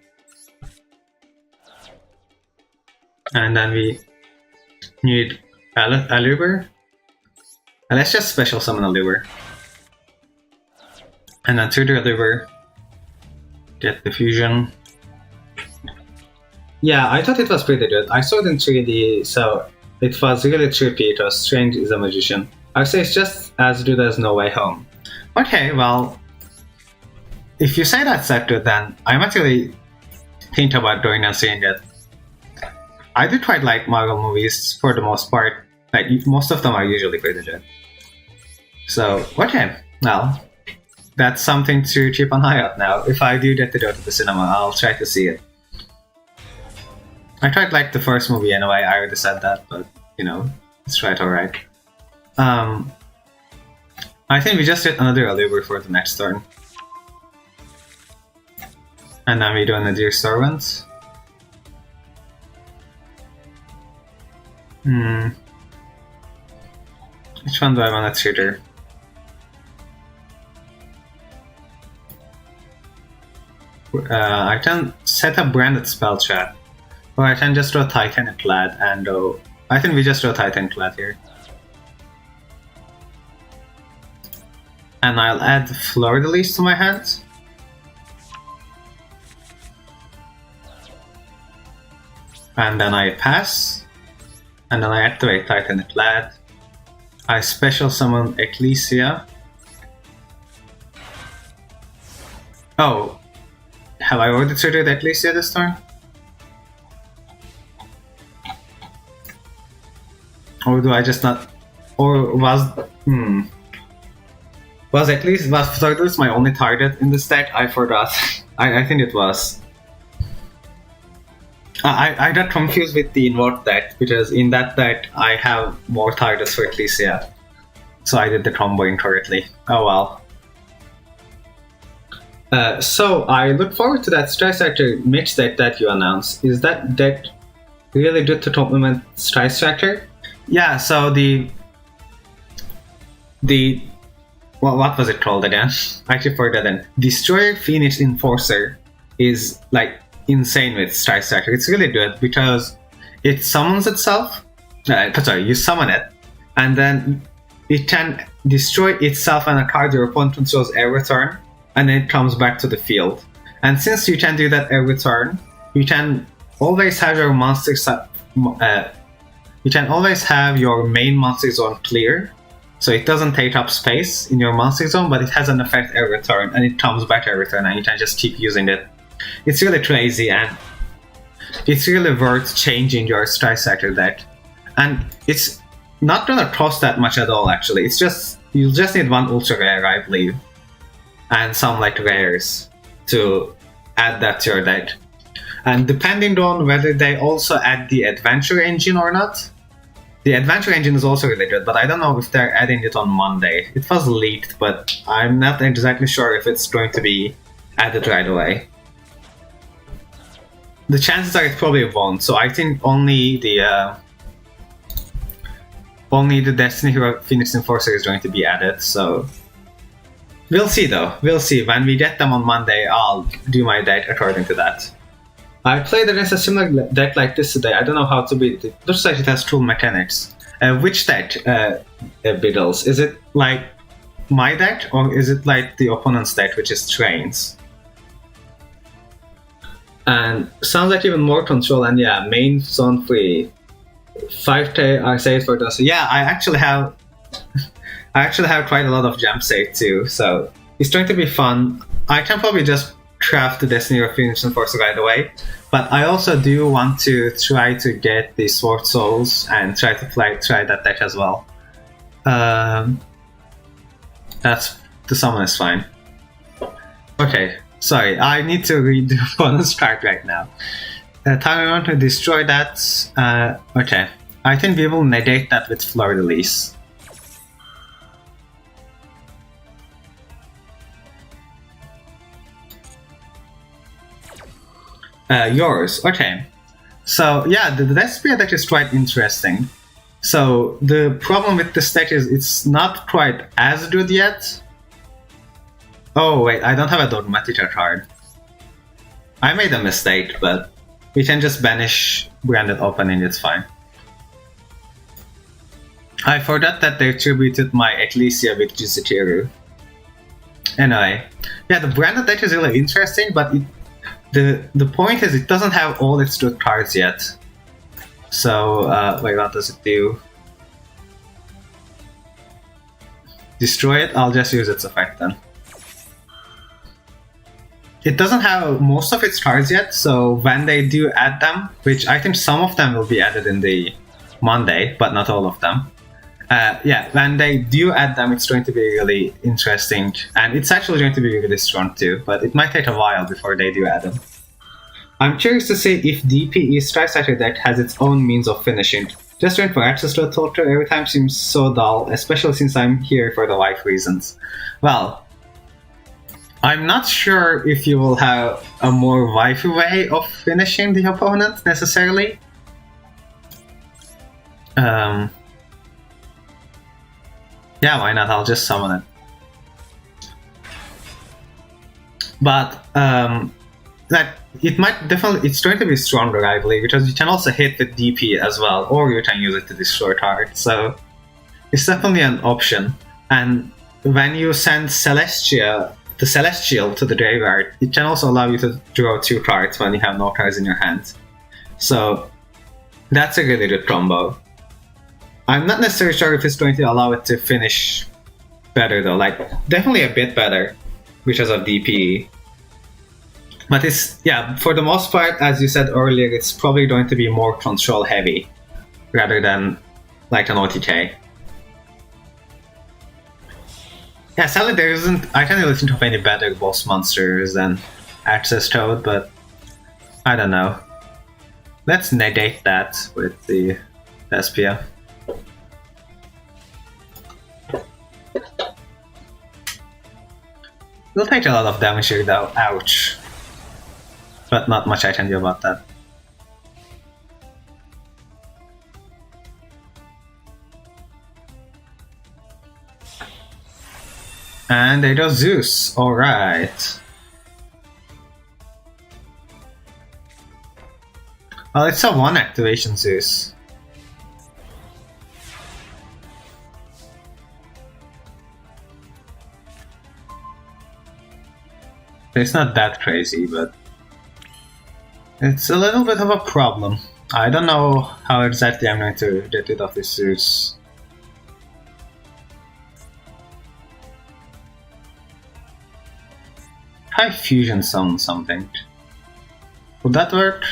And then we need Allure. And let's just special summon Allure. And then through the Allure, get the fusion. Yeah, I thought it was pretty good. I saw it in 3D, so it was really trippy because Strange is a magician. I would say it's just as good as No Way Home. Okay, well, if you say that's that good, then I might really think about going and seeing it. I do quite like Marvel movies for the most part. Like, most of them are usually pretty good. So, okay, well, that's something to keep an eye out now. If I do get to go to the cinema, I'll try to see it. I quite like the first movie anyway, I already said that, but, you know, it's quite alright. I think we just get another Allure for the next turn. And then we do an Dear Servant. Which one do I want to trigger? I can set a branded spell trap. Or I can just draw Titaniclad and I think we just draw Titaniclad here. And I'll add Fleur de Lis to my hand. And then I pass. And then I activate Titaniclad. I special summon Ecclesia. Oh, have I already triggered Ecclesia this turn? Or do I just not... Or was... Well, was my only target in this deck? I forgot. I think it was. I got confused with the invert deck because in that deck I have more targets for Ecclesia. So I did the combo incorrectly. Oh well. So I look forward to that Strike Striker mix deck that you announced. Is that deck really good to complement Strike Striker? Yeah, so the well, what was it called again? I actually forgot then. Destroyer Phoenix Enforcer is like insane with Strike Striker. It's really good because it summons itself. You summon it, and then it can destroy itself and a card your opponent controls every turn, and then it comes back to the field. And since you can do that every turn, you can always have your you can always have your main monster zone clear, so it doesn't take up space in your monster zone, but it has an effect every turn, and it comes back every turn, and you can just keep using it. It's really crazy, and it's really worth changing your Strike Striker deck. And it's not gonna cost that much at all, actually. It's just, you'll just need one ultra rare, I believe, and some like rares to add that to your deck. And depending on whether they also add the adventure engine or not, the adventure engine is also really good, but I don't know if they're adding it on Monday. It was leaked, but I'm not exactly sure if it's going to be added right away. The chances are it probably won't, so I think only the Destiny Hero Phoenix Enforcer is going to be added, so we'll see though. We'll see. When we get them on Monday, I'll do my deck according to that. I played against a similar deck like this today. I don't know how to beat it. It looks like it has cool mechanics. Which deck, Biddles? Is it like my deck, or is it like the opponent's deck, which is Trains? And sounds like even more control, and yeah, main zone free. 5k I saved for this. Yeah, I actually have quite a lot of jump save too, so it's going to be fun. I can probably just craft the Destiny of Phoenix Enforcer right away, but I also do want to try to get the Sword Souls and try that deck as well. That's the summon is fine. Okay. Sorry, I need to read the bonus card right now. Time I want to destroy that. Okay, I think we will negate that with Fleur de Lis. Yours, okay. So yeah, the Despia deck is quite interesting. So the problem with this deck is it's not quite as good yet. Oh wait, I don't have a Dogmatica card. I made a mistake, but we can just banish Branded Opening, it's fine. I forgot that they tributed my Ecclesia with Jizutiru. Anyway, yeah, the Branded deck is really interesting, but the point is it doesn't have all its good cards yet. So, wait, what does it do? Destroy it? I'll just use its effect then. It doesn't have most of its cards yet, so when they do add them, which I think some of them will be added in the Monday, but not all of them. Yeah, when they do add them, it's going to be really interesting, and it's actually going to be really strong too, but it might take a while before they do add them. I'm curious to see if DPE's Strike Striker deck has its own means of finishing. Just trying for access to a talker every time seems so dull, especially since I'm here for the wife reasons. Well, I'm not sure if you will have a more waifu way of finishing the opponent, necessarily. Yeah, why not? I'll just summon it. But, that it might definitely, it's going to be stronger, I believe, because you can also hit with DP as well, or you can use it to destroy cards, so it's definitely an option. And when you send the Celestial to the graveyard, it can also allow you to draw 2 cards when you have no cards in your hand. So that's a really good combo. I'm not necessarily sure if it's going to allow it to finish better though, like definitely a bit better because of DPE. But it's, yeah, for the most part, as you said earlier, it's probably going to be more control heavy rather than like an OTK. Yeah, sadly there isn't. I can't really think of any better boss monsters than Access Toad, but I don't know. Let's negate that with the Despia. We'll take a lot of damage here though, ouch. But not much I can do about that. And there goes Zeus, alright. Well, it's a one activation Zeus. It's not that crazy, but it's a little bit of a problem. I don't know how exactly I'm going to get rid of this Zeus. High fusion summon something. Would that work?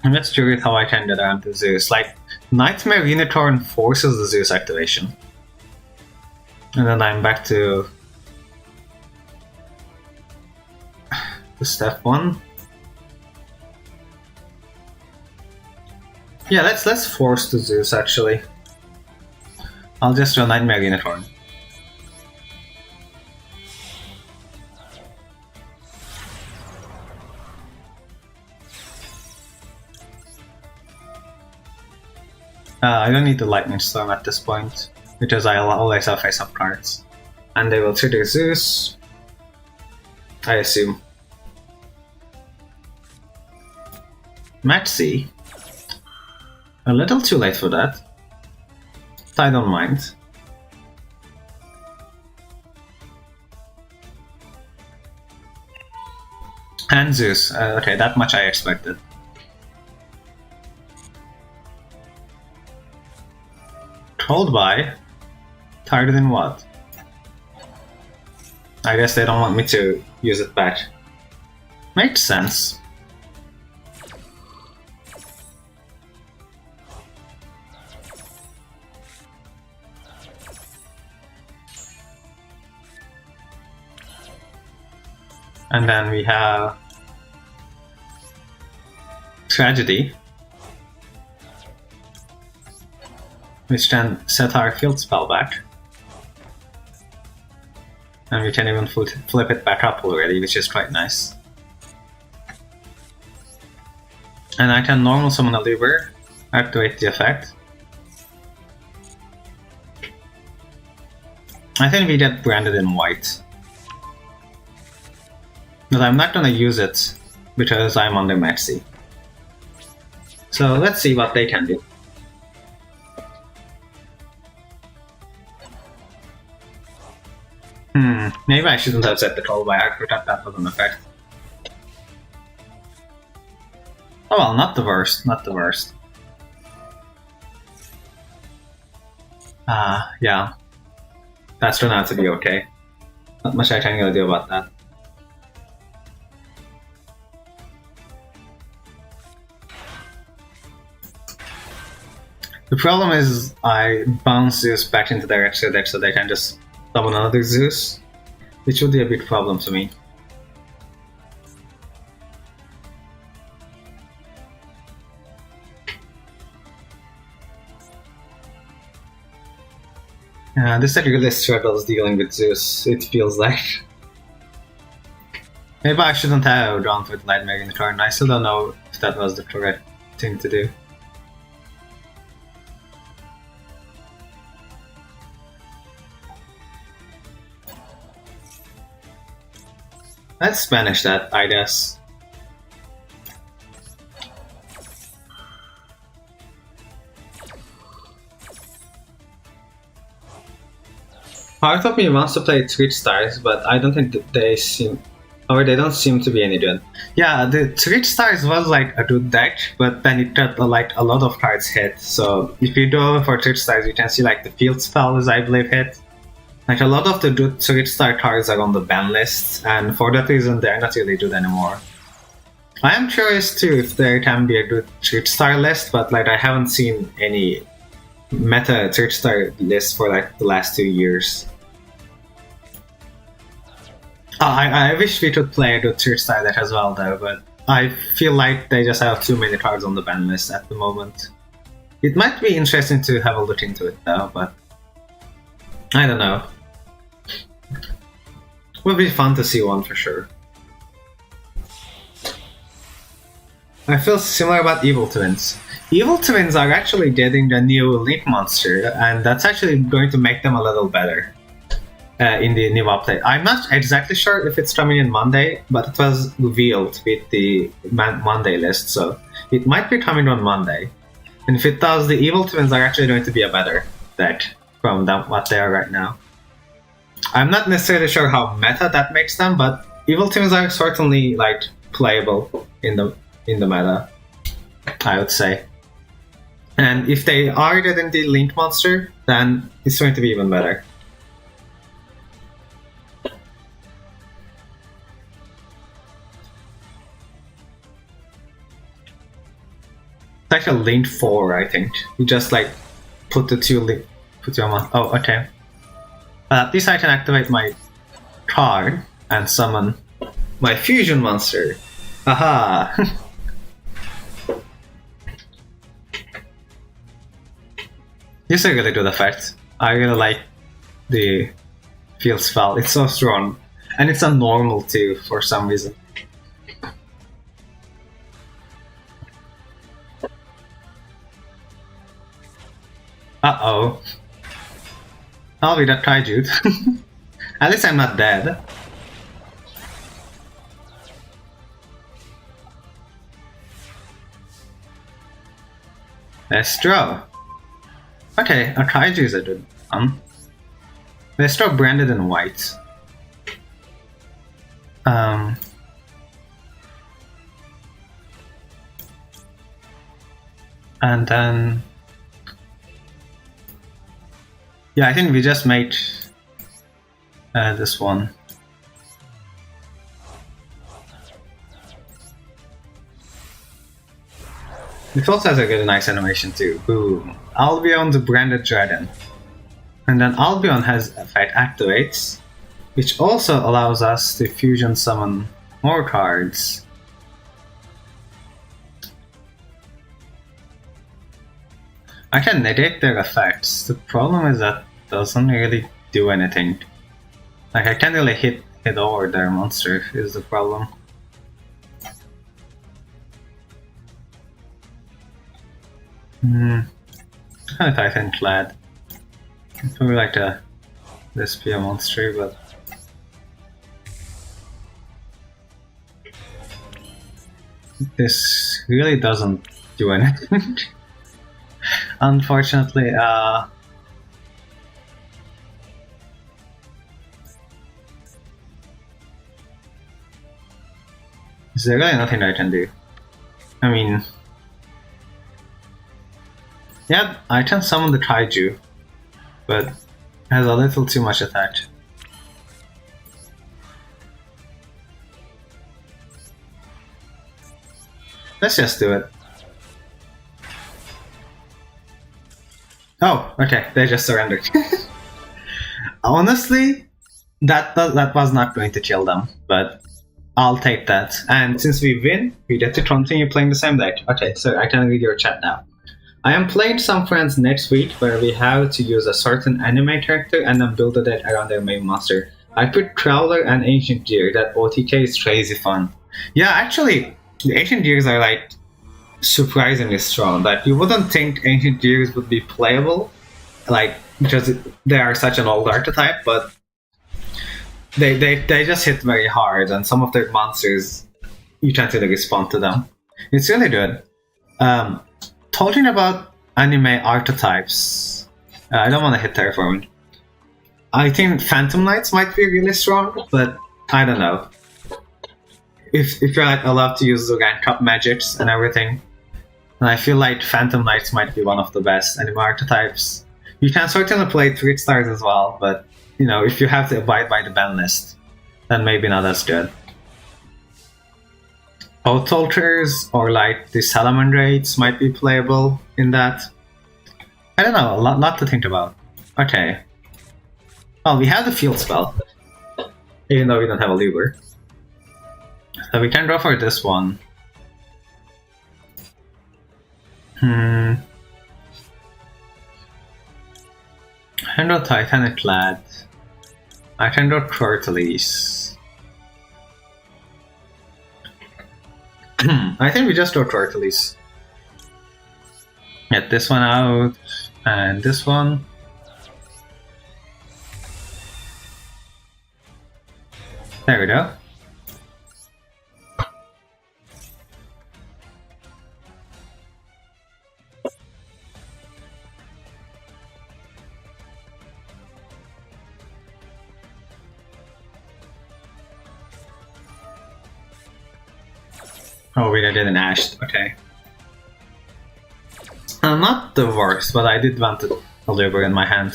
I'm just curious how I can get around the Zeus. Like, Nightmare Unicorn forces the Zeus activation. And then I'm back to step 1. Yeah, let's force the Zeus actually. I'll just run Nightmare Unicorn. I don't need the Lightning Storm at this point, because I'll always have face-up cards. And they will trigger Zeus, I assume. Match C. A little too late for that. I don't mind. And Zeus. Okay, that much I expected. Trolled by? Targeted in what? I guess they don't want me to use it back. Makes sense. And then we have Tragedy, which can set our field spell back. And we can even flip it back up already, which is quite nice. And I can normal summon a lever, activate the effect. I think we get branded in white. But I'm not gonna use it because I'm under Maxi. So let's see what they can do. Maybe I shouldn't have set the troll by. I forgot that was an effect. Oh well, not the worst, not the worst. Yeah. That's turned out to be okay. Not much I can really do about that. The problem is I bounce Zeus back into their extra deck so they can just summon another Zeus, which would be a big problem to me. This deck really struggles dealing with Zeus, it feels like. Maybe I shouldn't have gone for the Nightmare in the card. I still don't know if that was the correct thing to do. Let's banish that, I guess. Part of me wants to play Twitch Stars, but I don't think that they seem, or they don't seem to be any good. Yeah, the Twitch Stars was like a good deck, but then it got like a lot of cards hit. So if you go over for Twitch Stars, you can see like the field spells I believe hit. Like a lot of the good 3-star cards are on the ban list, and for that reason they're not really good anymore. I am curious too if there can be a good 3-star list, but like I haven't seen any meta 3-star list for like the last 2 years. I wish we could play a good 3-star deck as well though, but I feel like they just have too many cards on the ban list at the moment. It might be interesting to have a look into it though, but I don't know. Would be fun to see one for sure. I feel similar about Evil Twins. Evil Twins are actually getting a new Link monster, and that's actually going to make them a little better in the new update. I'm not exactly sure if it's coming in Monday, but it was revealed with the Monday list, so it might be coming on Monday. And if it does, the Evil Twins are actually going to be a better deck from what they are right now. I'm not necessarily sure how meta that makes them, but Evil Twins are certainly like playable in the meta, I would say. And if they are getting the Link monster, then it's going to be even better. It's like a Link 4, I think. You just like put the two link, put your oh, okay. At least I can activate my card and summon my fusion monster. Aha! This is a really good effect. I really like the field spell. It's so strong. And it's a normal too, for some reason. Uh-oh. I'll be that kaiju. At least I'm not dead. Destro. Okay, a kaiju is a good one. Destro branded in white. And then... yeah, I think we just made this one. It also has a really nice animation too. Boom. Albion the branded dragon. And then Albion has effect activates, which also allows us to fusion summon more cards. I can negate their effects. The problem is that it doesn't really do anything. Like I can't really hit over their monster is the problem. I think Clad. I'd probably like to this be a monster, but this really doesn't do anything. Unfortunately, is there really nothing I can do? I mean, yeah, I can summon the kaiju, but it has a little too much attack. Let's just do it. Oh, okay, they just surrendered. Honestly, that was not going to kill them, but I'll take that. And since we win, we get to continue playing the same deck. Okay, so I can read your chat now. I am playing some friends next week where we have to use a certain anime character and then build a deck around their main monster. I put Crowler and Ancient Gear. That OTK is crazy fun. Yeah, actually, the Ancient Gears are like surprisingly strong. Like you wouldn't think Ancient Gears would be playable, like because they are such an old archetype, but they just hit very hard, and some of their monsters you can't really respond to them. It's really good. Talking about anime archetypes, I don't want to hit Terraforming. I think Phantom Knights might be really strong, but I don't know. If you're like allowed to use the rank up magics and everything, and I feel like Phantom Knights might be one of the best anime archetypes. You can certainly play 3 stars as well, but you know, if you have to abide by the ban list, then maybe not as good. Oath Altars or like the Salamandrates might be playable in that. I don't know, a lot to think about. Okay. Well, we have the field spell, even though we don't have a lever. So we can draw for this one. I can draw Titanic Lad. I can draw Turtles. I think we just draw Turtles. Get this one out, and this one. There we go. Oh wait, I didn't ash. Okay. Not the worst, but I did want a liver in my hand.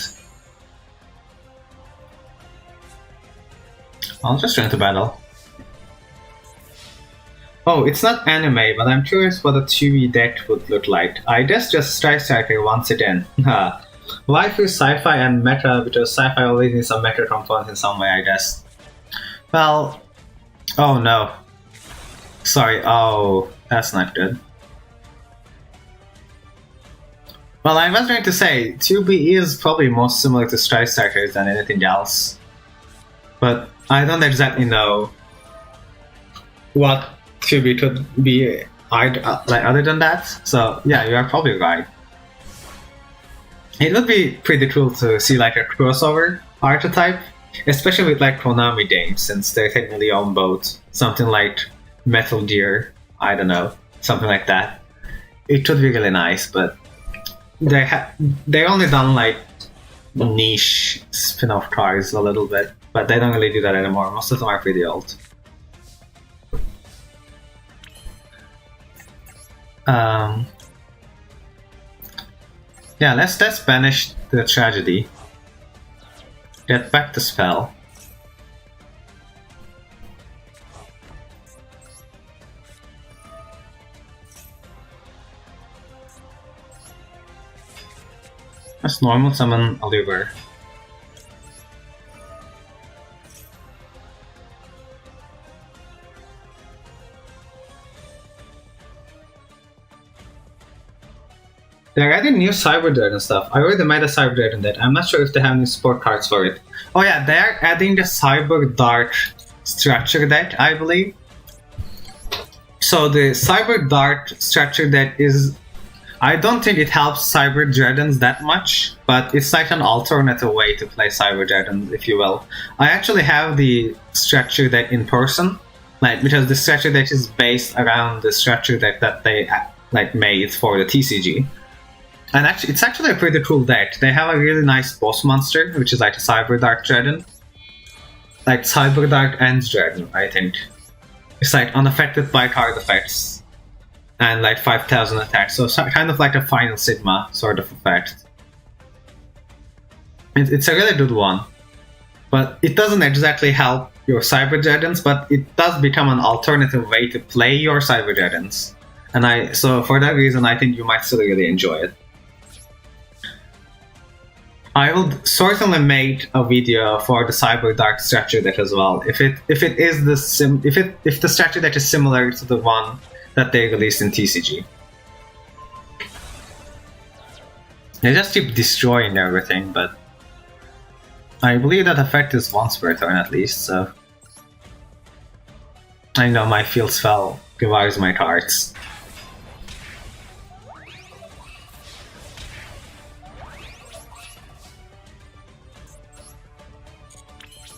I'll just try to battle. Oh, it's not anime, but I'm curious what a 2v deck would look like. I guess just Strike Striker once again. Life is sci-fi and meta, because sci-fi always needs a meta component in some way, I guess. Well... Oh no. Sorry, oh, that's not good. Well, I was going to say, 2B is probably most similar to Strike Strikers than anything else. But I don't exactly know what 2B could be other than that. So yeah, you are probably right. It would be pretty cool to see like a crossover archetype, especially with like Konami games, since they technically own both. Something like Metal Gear, I don't know, something like that. It would be really nice, but they only done like niche spin-off cars a little bit, but they don't really do that anymore. Most of them are pretty old. Yeah, let's banish the tragedy. Get back the spell. Let's normal summon Oliver. They're adding new Cyber Dragon stuff. I already made a Cyber Dragon deck. I'm not sure if they have new support cards for it. Oh yeah, they're adding the Cyber Dart structure deck, I believe. So the Cyber Dart structure deck is... I don't think it helps Cyber Dragons that much, but it's like an alternative way to play Cyber Dragons, if you will. I actually have the structure deck in person, like because the structure deck is based around the structure deck that they like made for the TCG. And actually, it's actually a pretty cool deck. They have a really nice boss monster, which is like a Cyber Dark Dragon. Like Cyber Dark Ends Dragon, I think. It's like unaffected by card effects. And like 5,000 attacks, so kind of like a Final Sigma sort of effect. It's a really good one. But it doesn't exactly help your Cyber Dragons, but it does become an alternative way to play your Cyber Dragons. And so for that reason, I think you might still really enjoy it. I will certainly make a video for the Cyber Dark structure deck as well. If the structure deck is similar to the one that they released in TCG. They just keep destroying everything, but I believe that effect is once per turn at least, so I know my field spell devours my cards.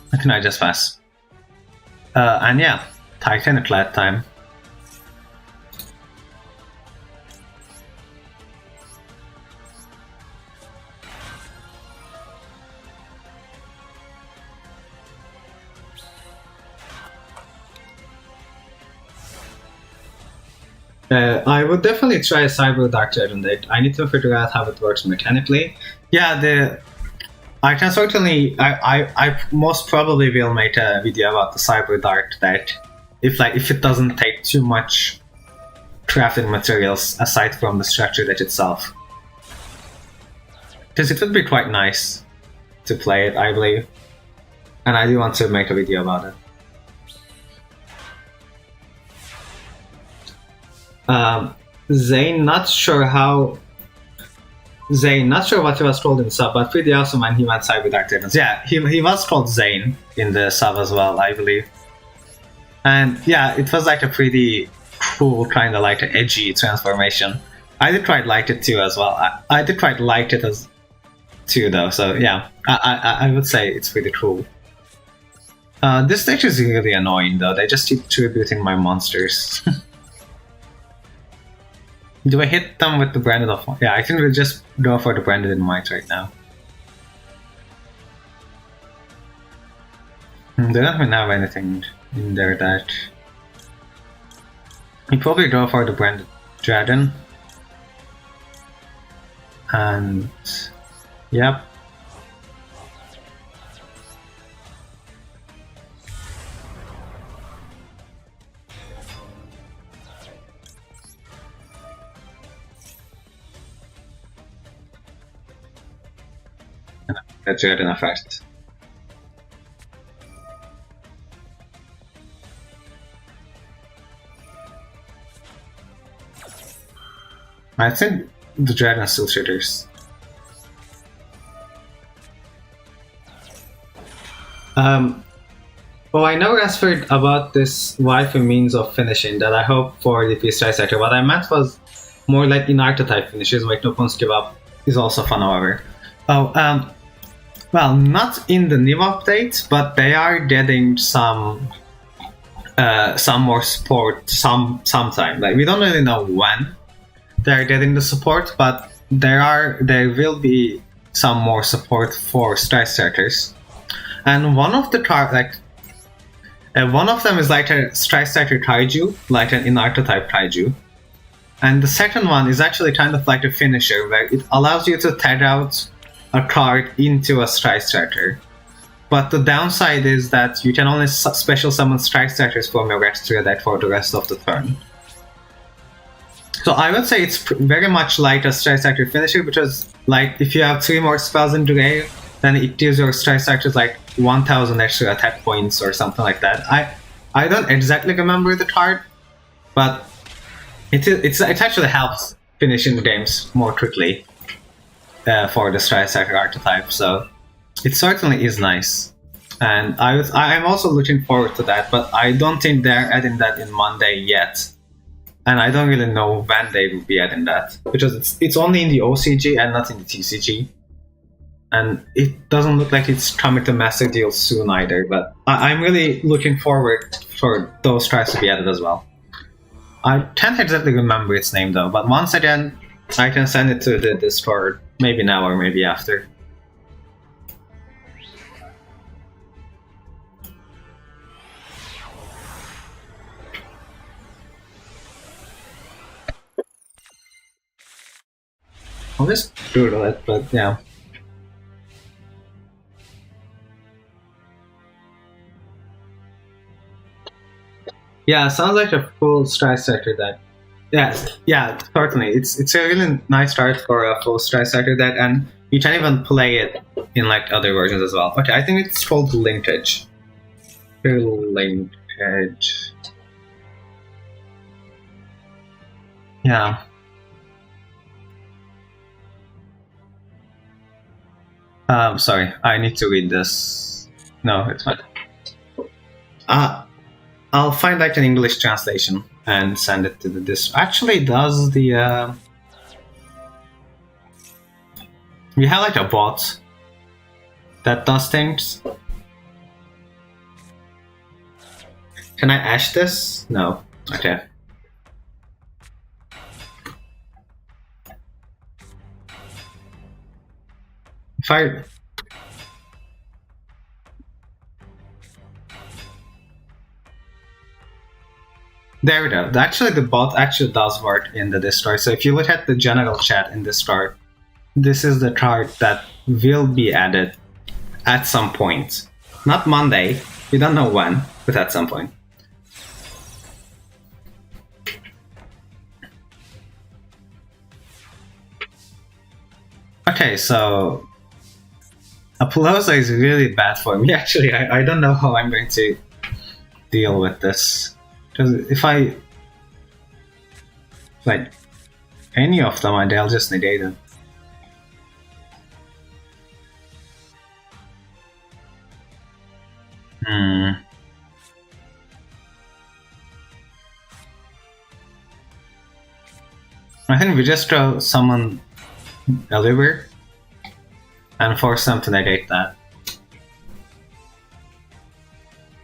What can I just pass? And yeah, Titanic Lad time. I would definitely try a Cyber Dark Dragon deck. I need to figure out how it works mechanically. Yeah, I can certainly. I most probably will make a video about the cyber dart that, if it doesn't take too much crafting materials aside from the structure that itself, because it would be quite nice to play it, I believe, and I do want to make a video about it. Zane, not sure what he was called in sub, but pretty awesome when he went cyber dark dragons. Yeah, he was called Zane in the sub as well, I believe. And yeah, it was like a pretty cool, kind of like an edgy transformation. I did quite like it too as well. I did quite like it as too though, so yeah, I would say it's pretty cool. This stage is really annoying though, they just keep tributing my monsters. Do I hit them with the branded of? Yeah, I think we'll just go for the branded in might right now. They don't even have anything in there that... We probably go for the branded dragon. And... Yep. That's good enough first. I think the dragon still shooters. Well, I know Rashford about this waifu means of finishing that I hope for the Peace Strike Sector. What I meant was more like in archetype finishes, make no points give up is also fun, however. Well, not in the new update, but they are getting some more support sometime. Like, we don't really know when they're getting the support, but there will be some more support for Strike Starters. And one of the one of them is like a Strike Starter Kaiju, like an Inarto type Kaiju. And the second one is actually kind of like a finisher, where it allows you to tag out a card into a Strike Starter. But the downside is that you can only special summon Strike Starters from your extra deck for the rest of the turn. So I would say it's very much like a Strike Starter finisher, because like if you have 3 more spells in Duel, then it gives your Strike Starters like 1000 extra attack points or something like that. I don't exactly remember the card, but it actually helps finishing the games more quickly. For the Strike Starter archetype, so it certainly is nice, and I'm also looking forward to that. But I don't think they're adding that in Monday yet, and I don't really know when they will be adding that, because it's only in the OCG and not in the TCG, and it doesn't look like it's coming to Master Duel soon either. But I'm really looking forward for those tries to be added as well. I can't exactly remember its name though, but once again, I can send it to the Discord. Maybe now or maybe after. I'll just doodle it, but yeah. Yeah, sounds like a full Strike Starter deck. Yes, yeah, certainly. It's a really nice start for a full Strike Starter deck, and you can even play it in like other versions as well. Okay, I think it's called Linkage. Linkage. Yeah. Sorry, I need to read this. No, it's fine. I'll find like an English translation and send it to the disc. Actually, does the we have like a bot that does things. Can I ash this? No. Okay. If I There we go. Actually, the bot actually does work in the Discord. So if you look at the general chat in Discord, this is the card that will be added at some point. Not Monday, we don't know when, but at some point. Okay, so Apollosa is really bad for me. Actually, I don't know how I'm going to deal with this. Because if I like any of them, they'll just negate it. I think we just throw someone Eliver and force them to negate that.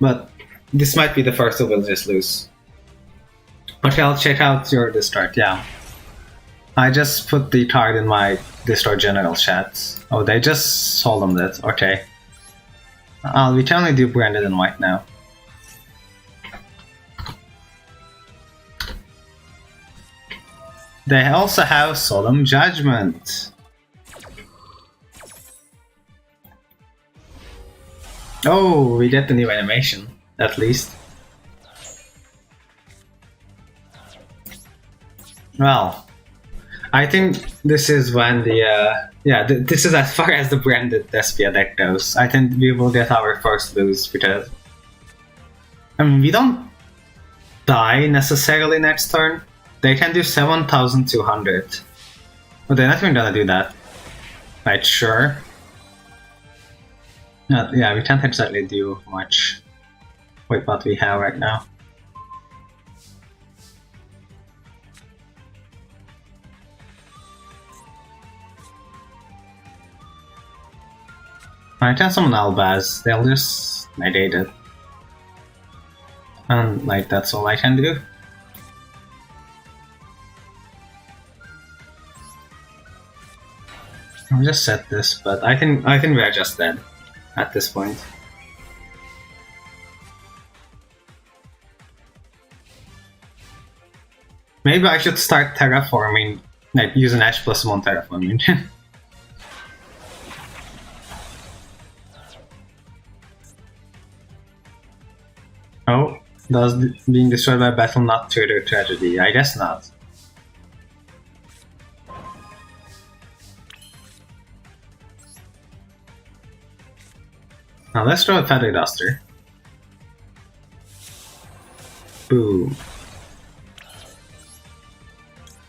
But this might be the first we'll just lose. Okay, I'll check out your Distort, yeah. I just put the card in my Distort general chat. Oh, they just solemned it, okay. We can only do branded in white now. They also have Solemn Judgment. Oh, we get the new animation, at least. Well, I think this is when the this is as far as the branded Despia deck goes. I think we will get our first lose because I mean we don't die necessarily next turn. They can do 7,200. But they're not even gonna do that. Right, sure. Yeah, we can't exactly do much with what we have right now. I can summon Albaz, they'll just negate it. And like that's all I can do. I'll just set this, but I think we are just dead at this point. Maybe I should start terraforming, like use an Ash plus 1 terraforming. Oh, does being destroyed by battle not trigger tragedy? I guess not. Now let's throw a Feather Duster. Boom.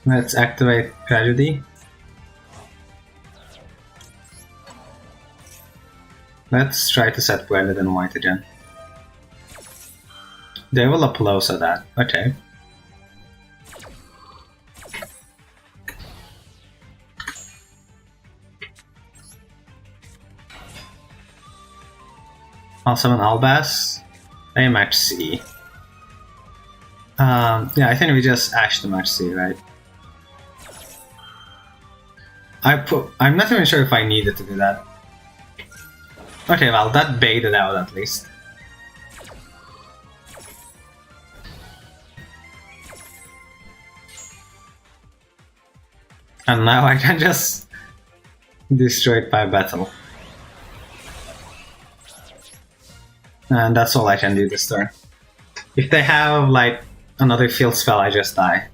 Let's activate Tragedy. Let's try to set branded in white again. They will Apollosa that. Okay. I'll summon Albaz. They match C. Yeah, I think we just Ash the match C, right? I'm not even sure if I needed to do that. Okay, well, that baited out at least. And now I can just destroy it by battle. And that's all I can do this turn. If they have like another field spell, I just die.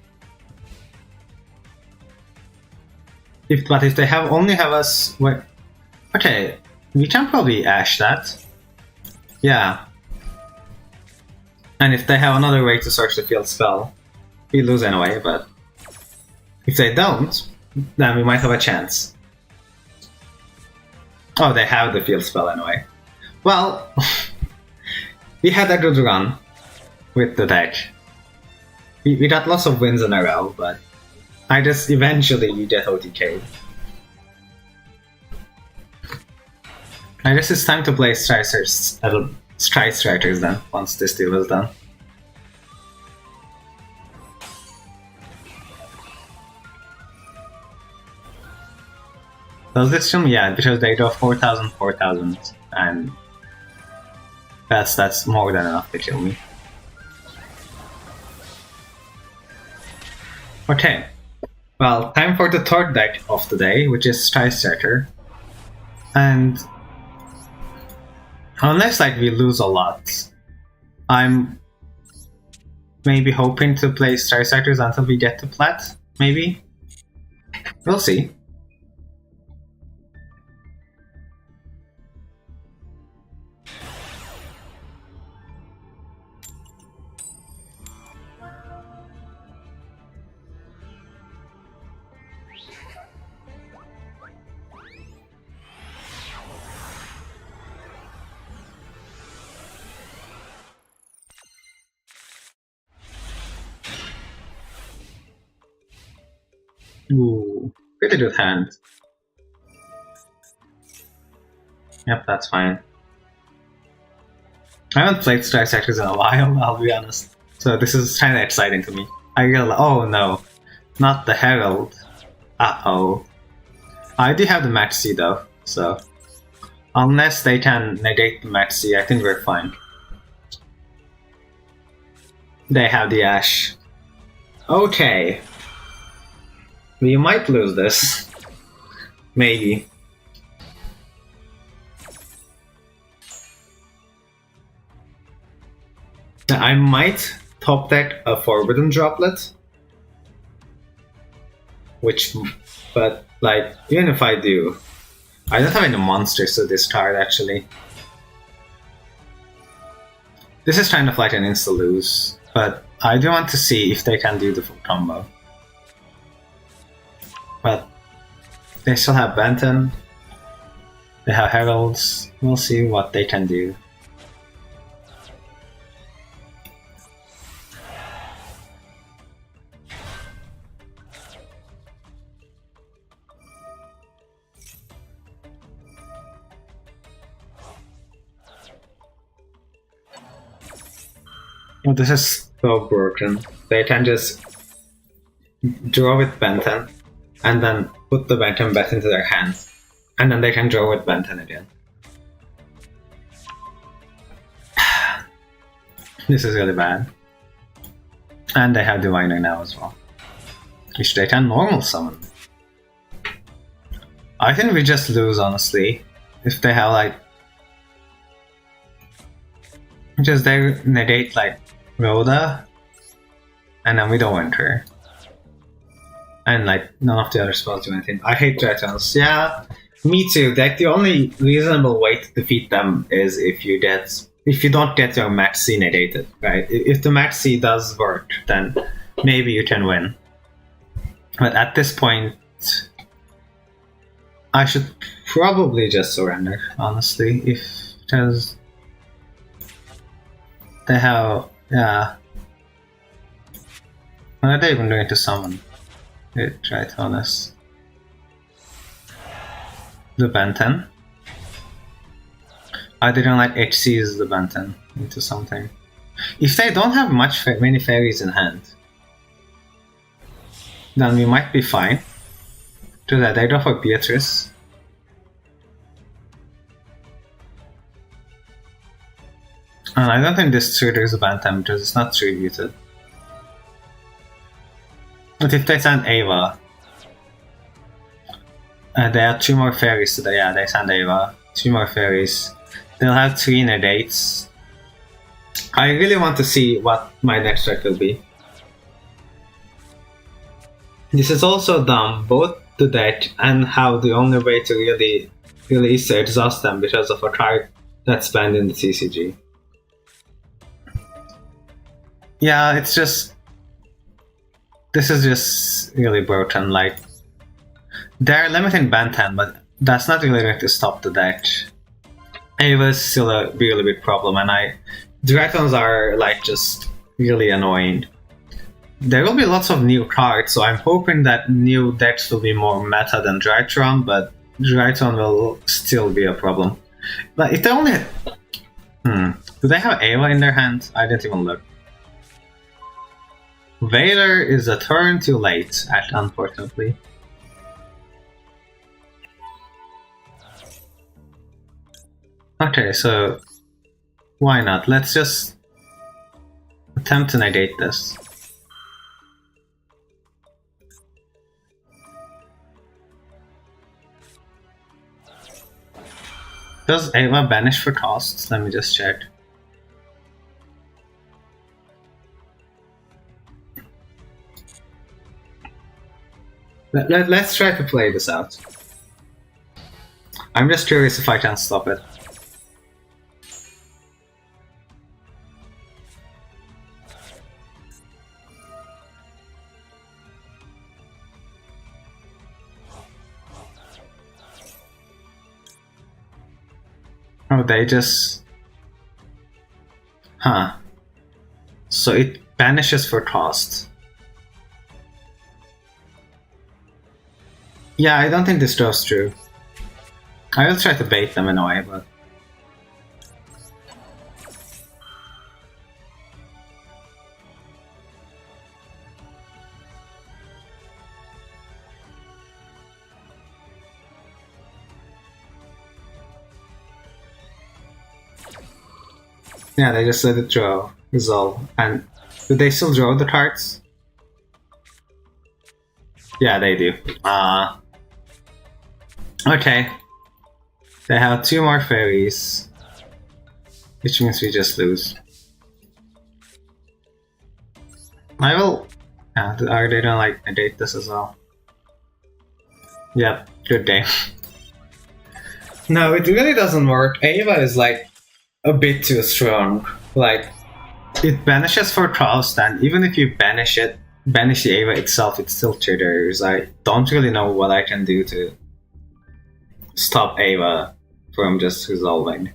But if they only have us, wait, okay, we can probably Ash that. Yeah. And if they have another way to search the field spell, we lose anyway. But if they don't, then we might have a chance. Oh, they have the field spell anyway. Well, we had a good run with the deck. We got lots of wins in a row, but I just eventually get OTK'd. I guess it's time to play Strike Strikers then, once this deal is done. Does this film? Yeah, because they draw 4,000, 4,000, and that's more than enough to kill me. Okay, well, time for the third deck of the day, which is Strike Striker. And Unless like we lose a lot. I'm maybe hoping to play Star Sectors until we get to Plat, maybe? We'll see. Ooh, pretty good hand. Yep, that's fine. I haven't played Star Sectors in a while, I'll be honest. So this is kinda exciting to me. I realize, oh no, not the Herald. Uh-oh. I do have the Maxi though, so... Unless they can negate the Maxi, I think we're fine. They have the Ash. Okay. We might lose this. Maybe. I might top deck a Forbidden Droplet. But like, even if I do, I don't have any monsters to discard actually. This is kind of like an insta-lose, but I do want to see if they can do the full combo. But they still have Benton, they have Heralds, we'll see what they can do. Oh, this is so broken. They can just draw with Benton, and then put the Benton back into their hands, and then they can draw with Benton again. This is really bad. And they have Diviner now as well, which they can normal summon. I think we just lose, honestly, if they have like... Just they negate like Rhoda, and then we don't enter. And like none of the other spells do anything. I hate Drytons. Yeah, me too. Like the only reasonable way to defeat them is if you don't get your Maxi negated, right? If the Maxi does work, then maybe you can win. But at this point, I should probably just surrender, honestly, because they have, yeah. What are they even going to summon? Tritonus. The Benton. I didn't like HC's the Benton into something. If they don't have many fairies in hand, then we might be fine. To that, I go for Beatrice. And I don't think this triggers a Bantam because it's not tributed. But if they send Ava, there are 2 more fairies today. Yeah, they send Ava. 2 more fairies. They'll have 3 negates. I really want to see what my next track will be. This is also dumb, both the deck and how the only way to really is to exhaust them because of a card that's banned in the TCG. Yeah, it's just... This is just really broken, like... They're limiting Bantan, but that's not really going to stop the deck. Ava's still a really big problem, and Dragons are like just really annoying. There will be lots of new cards, so I'm hoping that new decks will be more meta than Drytron, but Drytron will still be a problem. But if they only... Do they have Ava in their hand? I didn't even look. Vader is a turn too late, unfortunately. Okay, so why not? Let's just attempt to negate this. Does Ava banish for costs? Let me just check. Let's try to play this out. I'm just curious if I can stop it. Oh, they just... Huh. So it banishes for cost. Yeah, I don't think this draw's true. I will try to bait them in a way, but... Yeah, they just let it draw, resolve. And do they still draw the cards? Yeah, they do. Okay. They have 2 more fairies, which means we just lose. I will... are they gonna like negate this as well? Yep, good day. No, it really doesn't work. Ava is like a bit too strong. Like, it banishes for cost, and even if you banish the Ava itself, it still triggers. I don't really know what I can do to stop Ava from just resolving.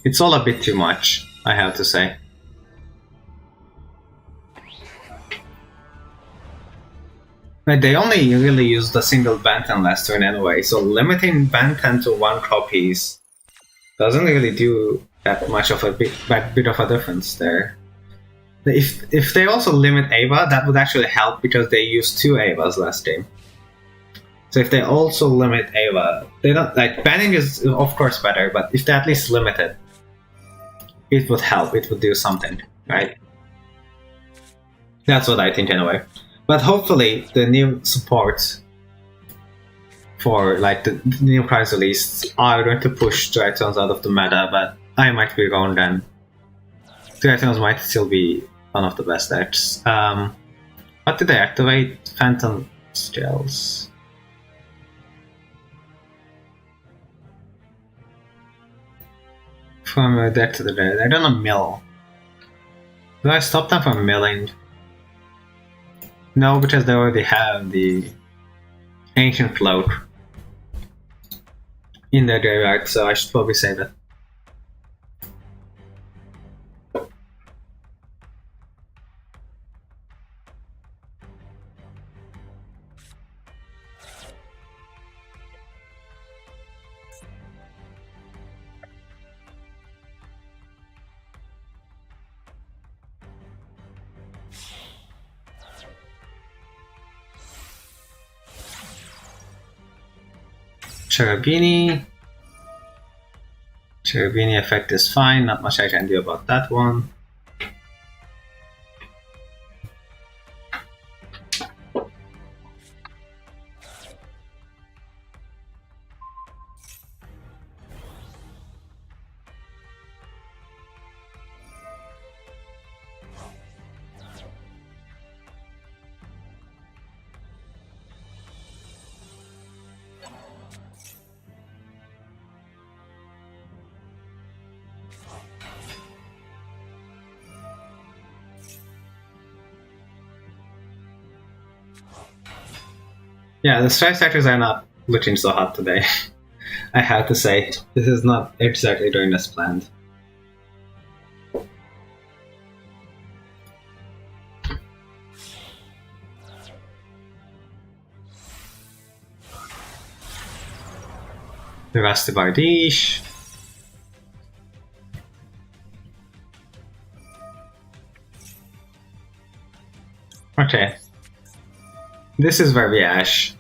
It's all a bit too much, I have to say. But they only really used a single Banten last turn anyway, so limiting Banten to 1 copies doesn't really do that much of a bit of a difference there. If they also limit Ava, that would actually help because they used 2 Avas last game. So if they also limit Ava, they don't like banning is of course better, but if they at least limit it, it would help. It would do something, right? That's what I think anyway. But hopefully the new support for like the new prize released are going to push Triton's out of the meta, but I might be wrong then. Triton's might still be one of the best decks. What did they activate? Phantom Scales. From a deck to the deck. They're gonna mill. Do I stop them from milling? No, because they already have the Ancient Cloak in their graveyard, so I should probably save it. Cherubini effect is fine, not much I can do about that one. Yeah, the strike sectors are not looking so hot today. I have to say, this is not exactly going as planned. The Rusty Bardiche. Okay. This is where we ash.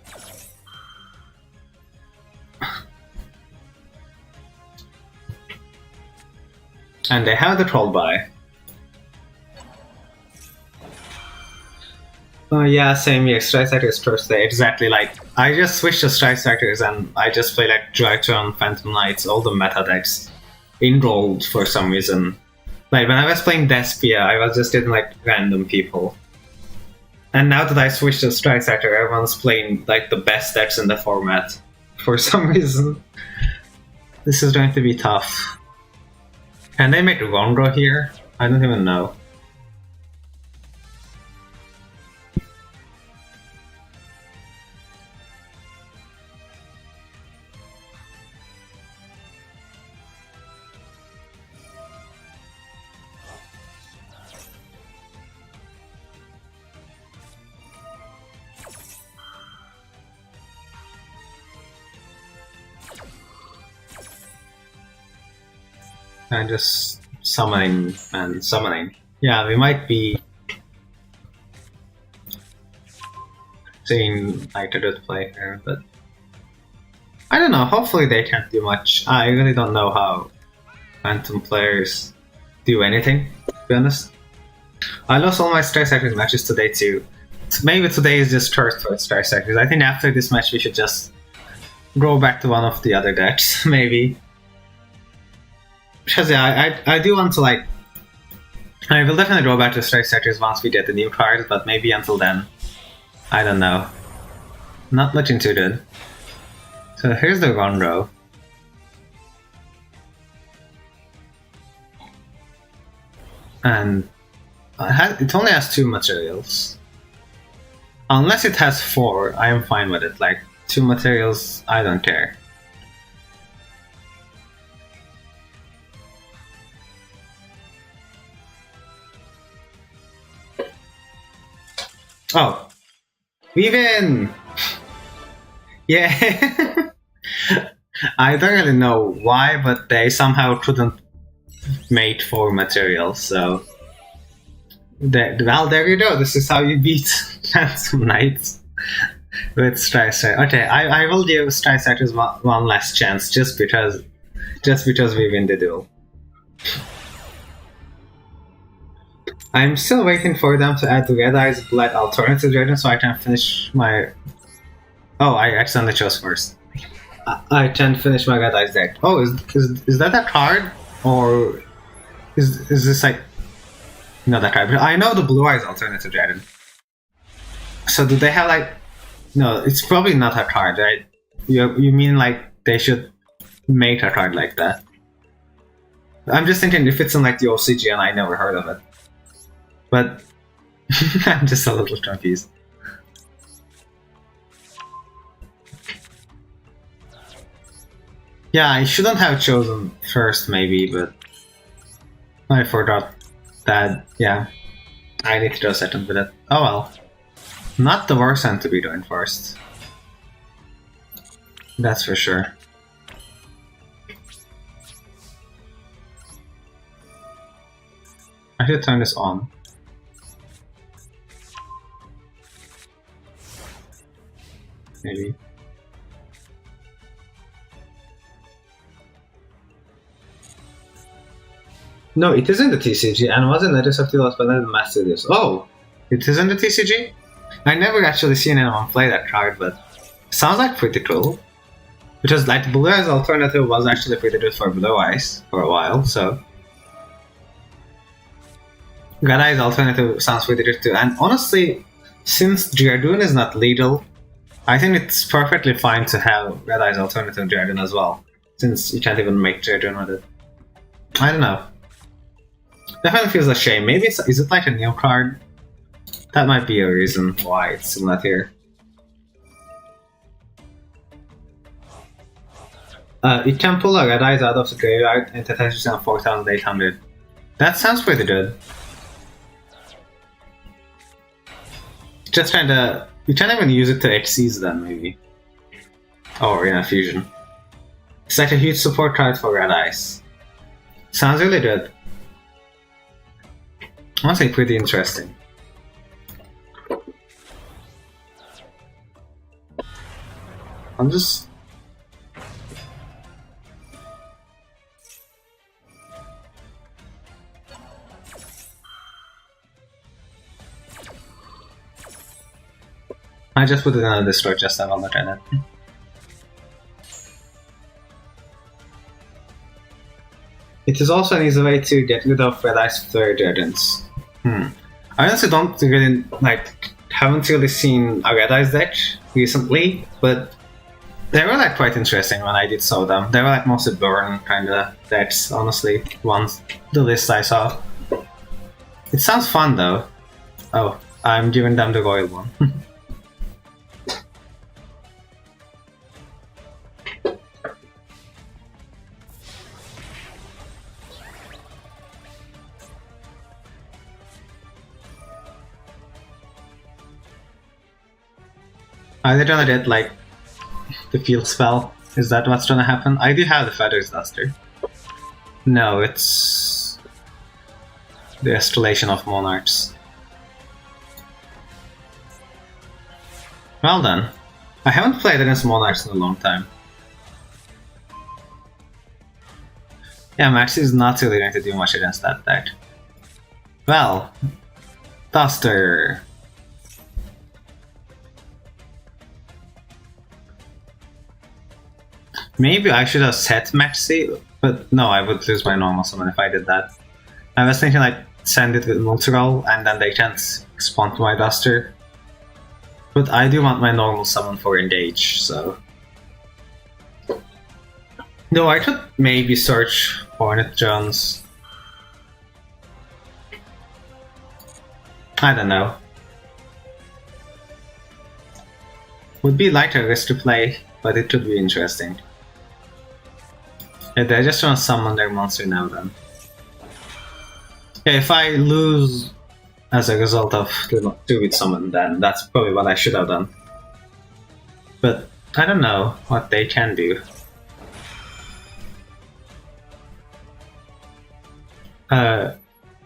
And they have the troll by. Oh yeah, same here. Strike Sector is first day. Exactly, like I just switched to Strike Sectors and I just play like Drytron, Phantom Knights, all the meta decks enrolled for some reason. Like when I was playing Despia, I was just hitting like random people. And now that I switched to Strike Sector, everyone's playing like the best decks in the format for some reason. This is going to be tough. Can they make Rondo here? I don't even know. And just summoning and summoning. Yeah, we might be seeing like a good play here, but I don't know. Hopefully they can't do much. I really don't know how Phantom players do anything, to be honest. I lost all my Strike Sectors matches today too. Maybe today is just first for Strike Sectors. I think after this match we should just go back to one of the other decks, maybe. Because yeah, I do want to like... I will definitely go back to Strike Sectors once we get the new cards, but maybe until then, I don't know. Not looking too good. So here's the Rondo. And it only has 2 materials. Unless it has 4, I am fine with it. Like, 2 materials, I don't care. Oh, we win! Yeah, I don't really know why, but they somehow couldn't make 4 materials. So, well, there you go. This is how you beat Phantom Knights with Strike Sector. Okay, I will give Strike Sectors one last chance, just because we win the duel. I'm still waiting for them to add the Red Eyes Blood Alternative Dragon so I can finish my... Oh, I accidentally chose first. I can finish my Red Eyes deck. Oh, is that a card? Or is this like... No, that card. I know the Blue Eyes Alternative Dragon. So do they have like... No, it's probably not a card, right? You mean like they should make a card like that? I'm just thinking if it's in like the OCG and I never heard of it. But I'm just a little confused. Yeah, I shouldn't have chosen first maybe, but I forgot that, yeah, I need to go second with it. Oh well. Not the worst hand to be doing first. That's for sure. I should turn this on. Maybe. No, it isn't the TCG, and wasn't Letters of the Lost, but not the Master Duel. Oh, it isn't the TCG? I never actually seen anyone play that card, but sounds like pretty cool. Because like Blue Eyes Alternative was actually pretty good for Blue Eyes for a while, so Red Eyes Alternative sounds pretty good too. And honestly, since Dragoon is not legal, I think it's perfectly fine to have Red Eyes Alternative Dragon as well, since you can't even make Dragoon with it. I don't know. Definitely feels a shame. Maybe is it like a new card? That might be a reason why it's still not here. It can pull a Red Eyes out of the graveyard and attaches on 4,800. That sounds pretty good. Just kinda... You can't even use it to Xyz then, maybe. Or in a fusion. It's like a huge support card for Red Eyes. Sounds really good. Honestly, pretty interesting. I'm just... I just put it in a destroy just to have a look at it. It is also an easy way to get rid of red eyes third dragons. I honestly don't really haven't really seen a red eyes deck recently, but they were quite interesting when I did saw them. They were mostly burn kind of decks, honestly, once the list I saw. It sounds fun though. Oh, I'm giving them the royal one. I literally did the field spell. Is that what's gonna happen? I do have the Feathers Duster. No, it's the Escalation of Monarchs. Well then. I haven't played against Monarchs in a long time. Yeah, Maxi is not really going to do much against that deck. Well, Duster. Maybe I should have set Maxi, but no, I would lose my normal summon if I did that. I was thinking send it with Multiroll and then they can't spawn to my Duster. But I do want my normal summon for engage, so... No, I could maybe search Hornet Jones. I don't know. Would be a risk to play, but it could be interesting. Yeah, they just want to summon their monster now then. Okay, if I lose as a result of the 2-bit summon, then that's probably what I should have done. But I don't know what they can do.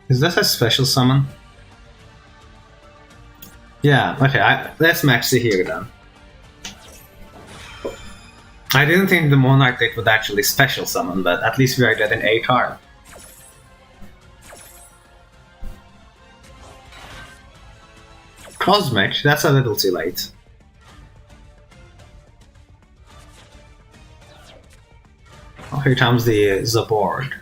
Is this a special summon? Yeah, okay, let's Maxi here then. I didn't think the Monarch deck would actually special summon, but at least we are getting a card. Cosmic? That's a little too late. Oh, here comes the board.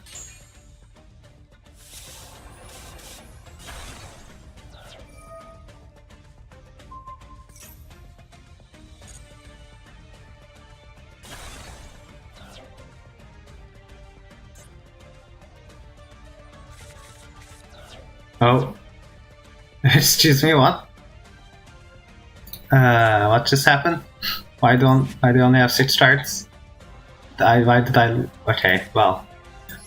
Oh. Excuse me, what? What just happened? Why do I only have 6 cards? Why did I... Okay, well.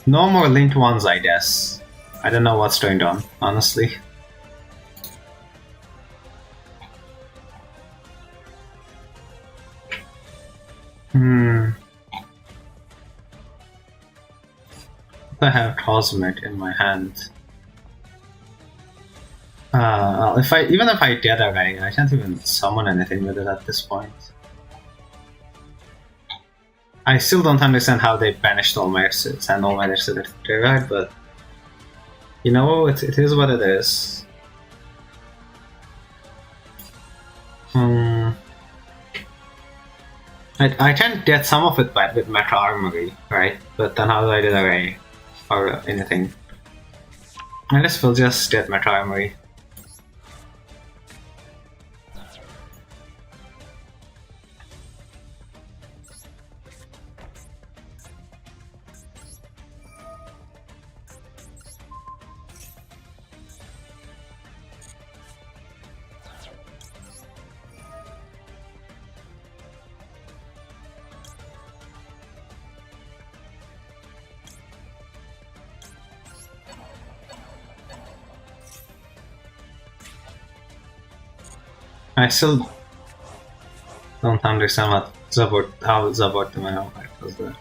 No more linked ones, I guess. I don't know what's going on, honestly. I have Cosmic in my hand. Well, even if I get away, I can't even summon anything with it at this point. I still don't understand how they banished all my exits and all my exits to the graveyard, but you know, it is what it is. I can get some of it back with Mecha Armory, right? But then how do I get away? Or anything? I guess we'll just get Mecha Armory. I still don't understand how Zabort my own life does that.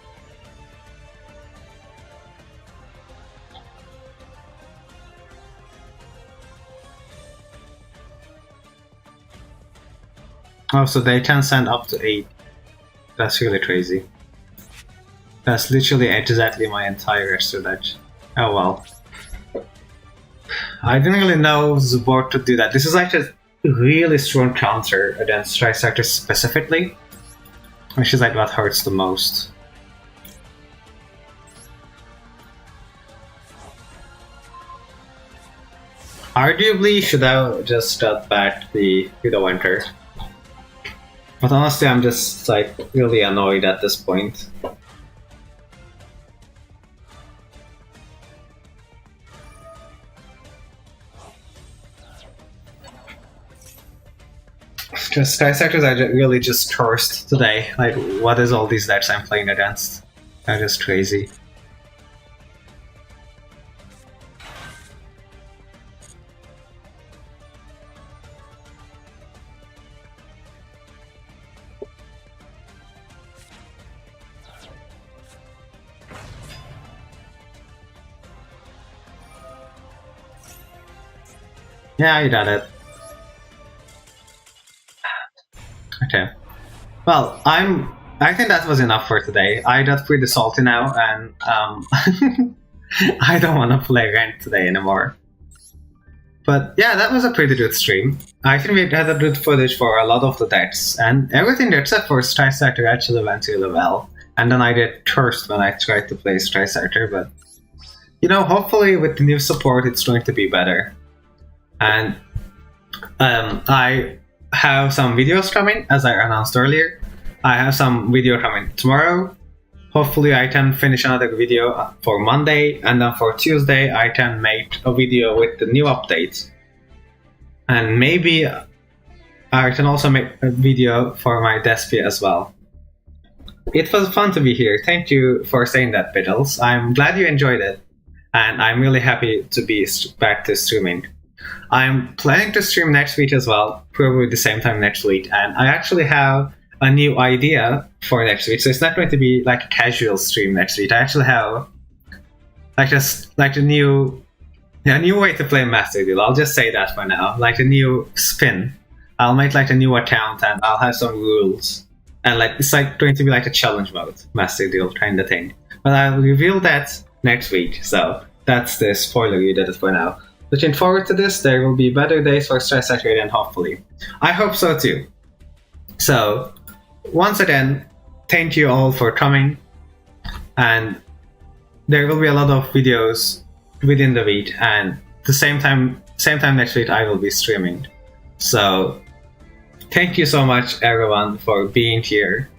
Oh, so they can send up to 8. That's really crazy. That's literally exactly my entire extra deck. Oh well. I didn't really know Zabort could do that. This is actually really strong counter against Trisector specifically, which is like what hurts the most. Arguably, should have just got back the winter. But honestly, I'm just like really annoyed at this point. Just Sky Sectors are really just cursed today. Like, what is all these decks I'm playing against? They're just crazy. Yeah, you got it. Okay. Well, I think that was enough for today. I got pretty salty now, and I don't want to play ranked today anymore. But yeah, that was a pretty good stream. I think we had a good footage for a lot of the decks, and everything except for Trisector actually went really well. And then I get cursed when I tried to play Trisector, but you know, hopefully with the new support it's going to be better. And I have some videos coming, as I announced earlier. I have some video coming tomorrow. Hopefully I can finish another video for Monday, and then for Tuesday I can make a video with the new updates. And maybe I can also make a video for my Despia as well. It was fun to be here. Thank you for saying that, Biddles. I'm glad you enjoyed it, and I'm really happy to be back to streaming. I'm planning to stream next week as well, probably the same time next week, and I actually have a new idea for next week. So it's not going to be like a casual stream next week. I actually have like a new way to play Master Duel. I'll just say that for now. Like a new spin. I'll make like a new account and I'll have some rules. And like it's like going to be like a challenge mode, Master Duel kind of thing. But I'll reveal that next week. So that's the spoiler you did it for now. Looking forward to this. There will be better days for Trisector, and hopefully. I hope so too. So, once again, thank you all for coming. And there will be a lot of videos within the week, and the same time next week I will be streaming. So, thank you so much everyone for being here.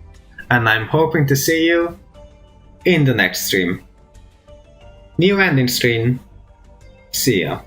And I'm hoping to see you in the next stream. New ending stream. See ya.